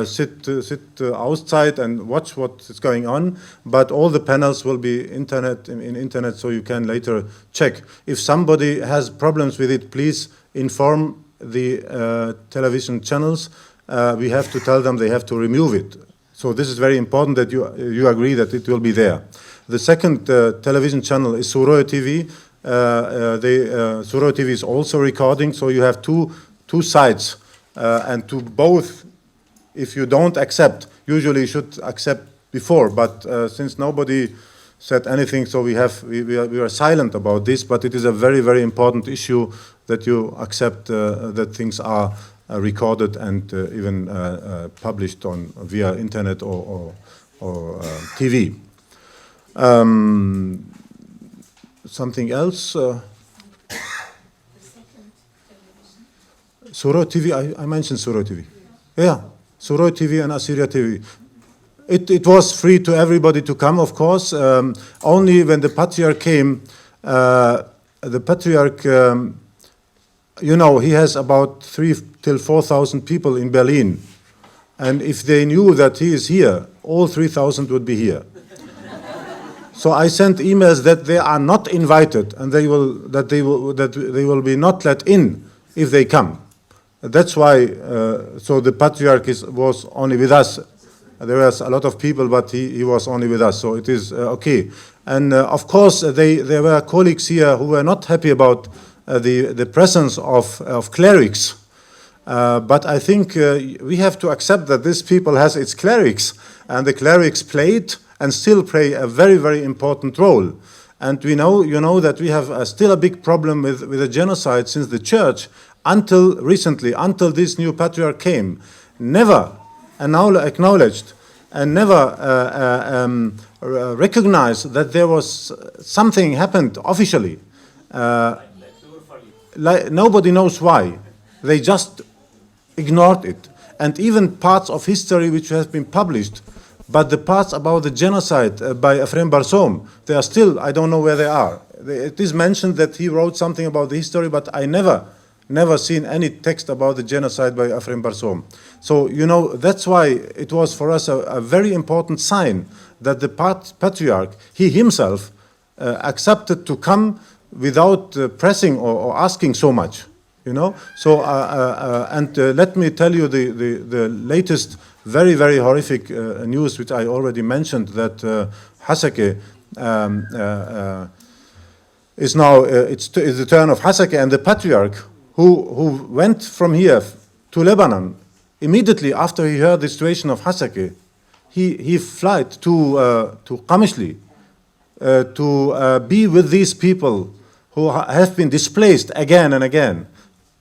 Speaker 11: sit outside and watch what is going on, but all the panels will be in internet, so you can later check. If somebody has problems with it, please inform the television channels. We have to tell them they have to remove it. So this is very important that you agree that it will be there. The second television channel is Suroy TV. Suroy TV is also recording, so you have two sides, and to both, if you don't accept, usually you should accept before, but since nobody said anything, so we are silent about this, but it is a very, very important issue that you accept that things are recorded and even published via internet or TV. Something else? Suroy TV, I mentioned Suroy TV. Yeah, Suroy TV and Assyria TV. It was free to everybody to come, of course. Only when the patriarch came, the patriarch, you know, he has about 3,000 till 4,000 people in Berlin. And if they knew that he is here, all 3,000 would be here. So I sent emails that they are not invited and they will be not let in if they come. That's why. So the patriarch was only with us. There was a lot of people, but he was only with us. So it is okay. And of course, there were colleagues here who were not happy about the presence of clerics. But I think we have to accept that this people has its clerics, and the clerics played and still play a very, very important role. And you know that we have still a big problem with the genocide, since the church, until recently, until this new patriarch came, never acknowledged and never recognized that there was something happened officially. Nobody knows why. They just ignored it. And even parts of history which have been published, but the parts about the genocide by Ephraim Barsom, they are still, I don't know where they are. It is mentioned that he wrote something about the history, but I never seen any text about the genocide by Ephraim Barsom. So, you know, that's why it was for us a very important sign that the patriarch, he himself, accepted to come without pressing or asking so much, you know. So, and let me tell you the latest very, very horrific news, which I already mentioned, that Haseke is now, it's the turn of Haseke, and the patriarch who went from here to Lebanon immediately after he heard the situation of Hasake. He flew to Qamishli to be with these people who have been displaced again and again.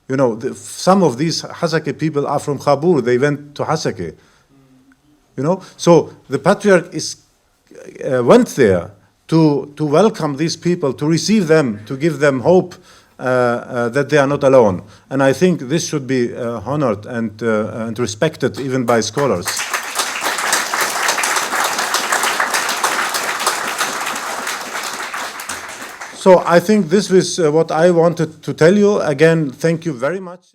Speaker 11: You know, some of these Hasake people are from Khabur. They went to Hasake. You know, so the patriarch went there to welcome these people, to receive them, to give them hope that they are not alone. And I think this should be honored and respected even by scholars. So I think this was what I wanted to tell you. Again, thank you very much.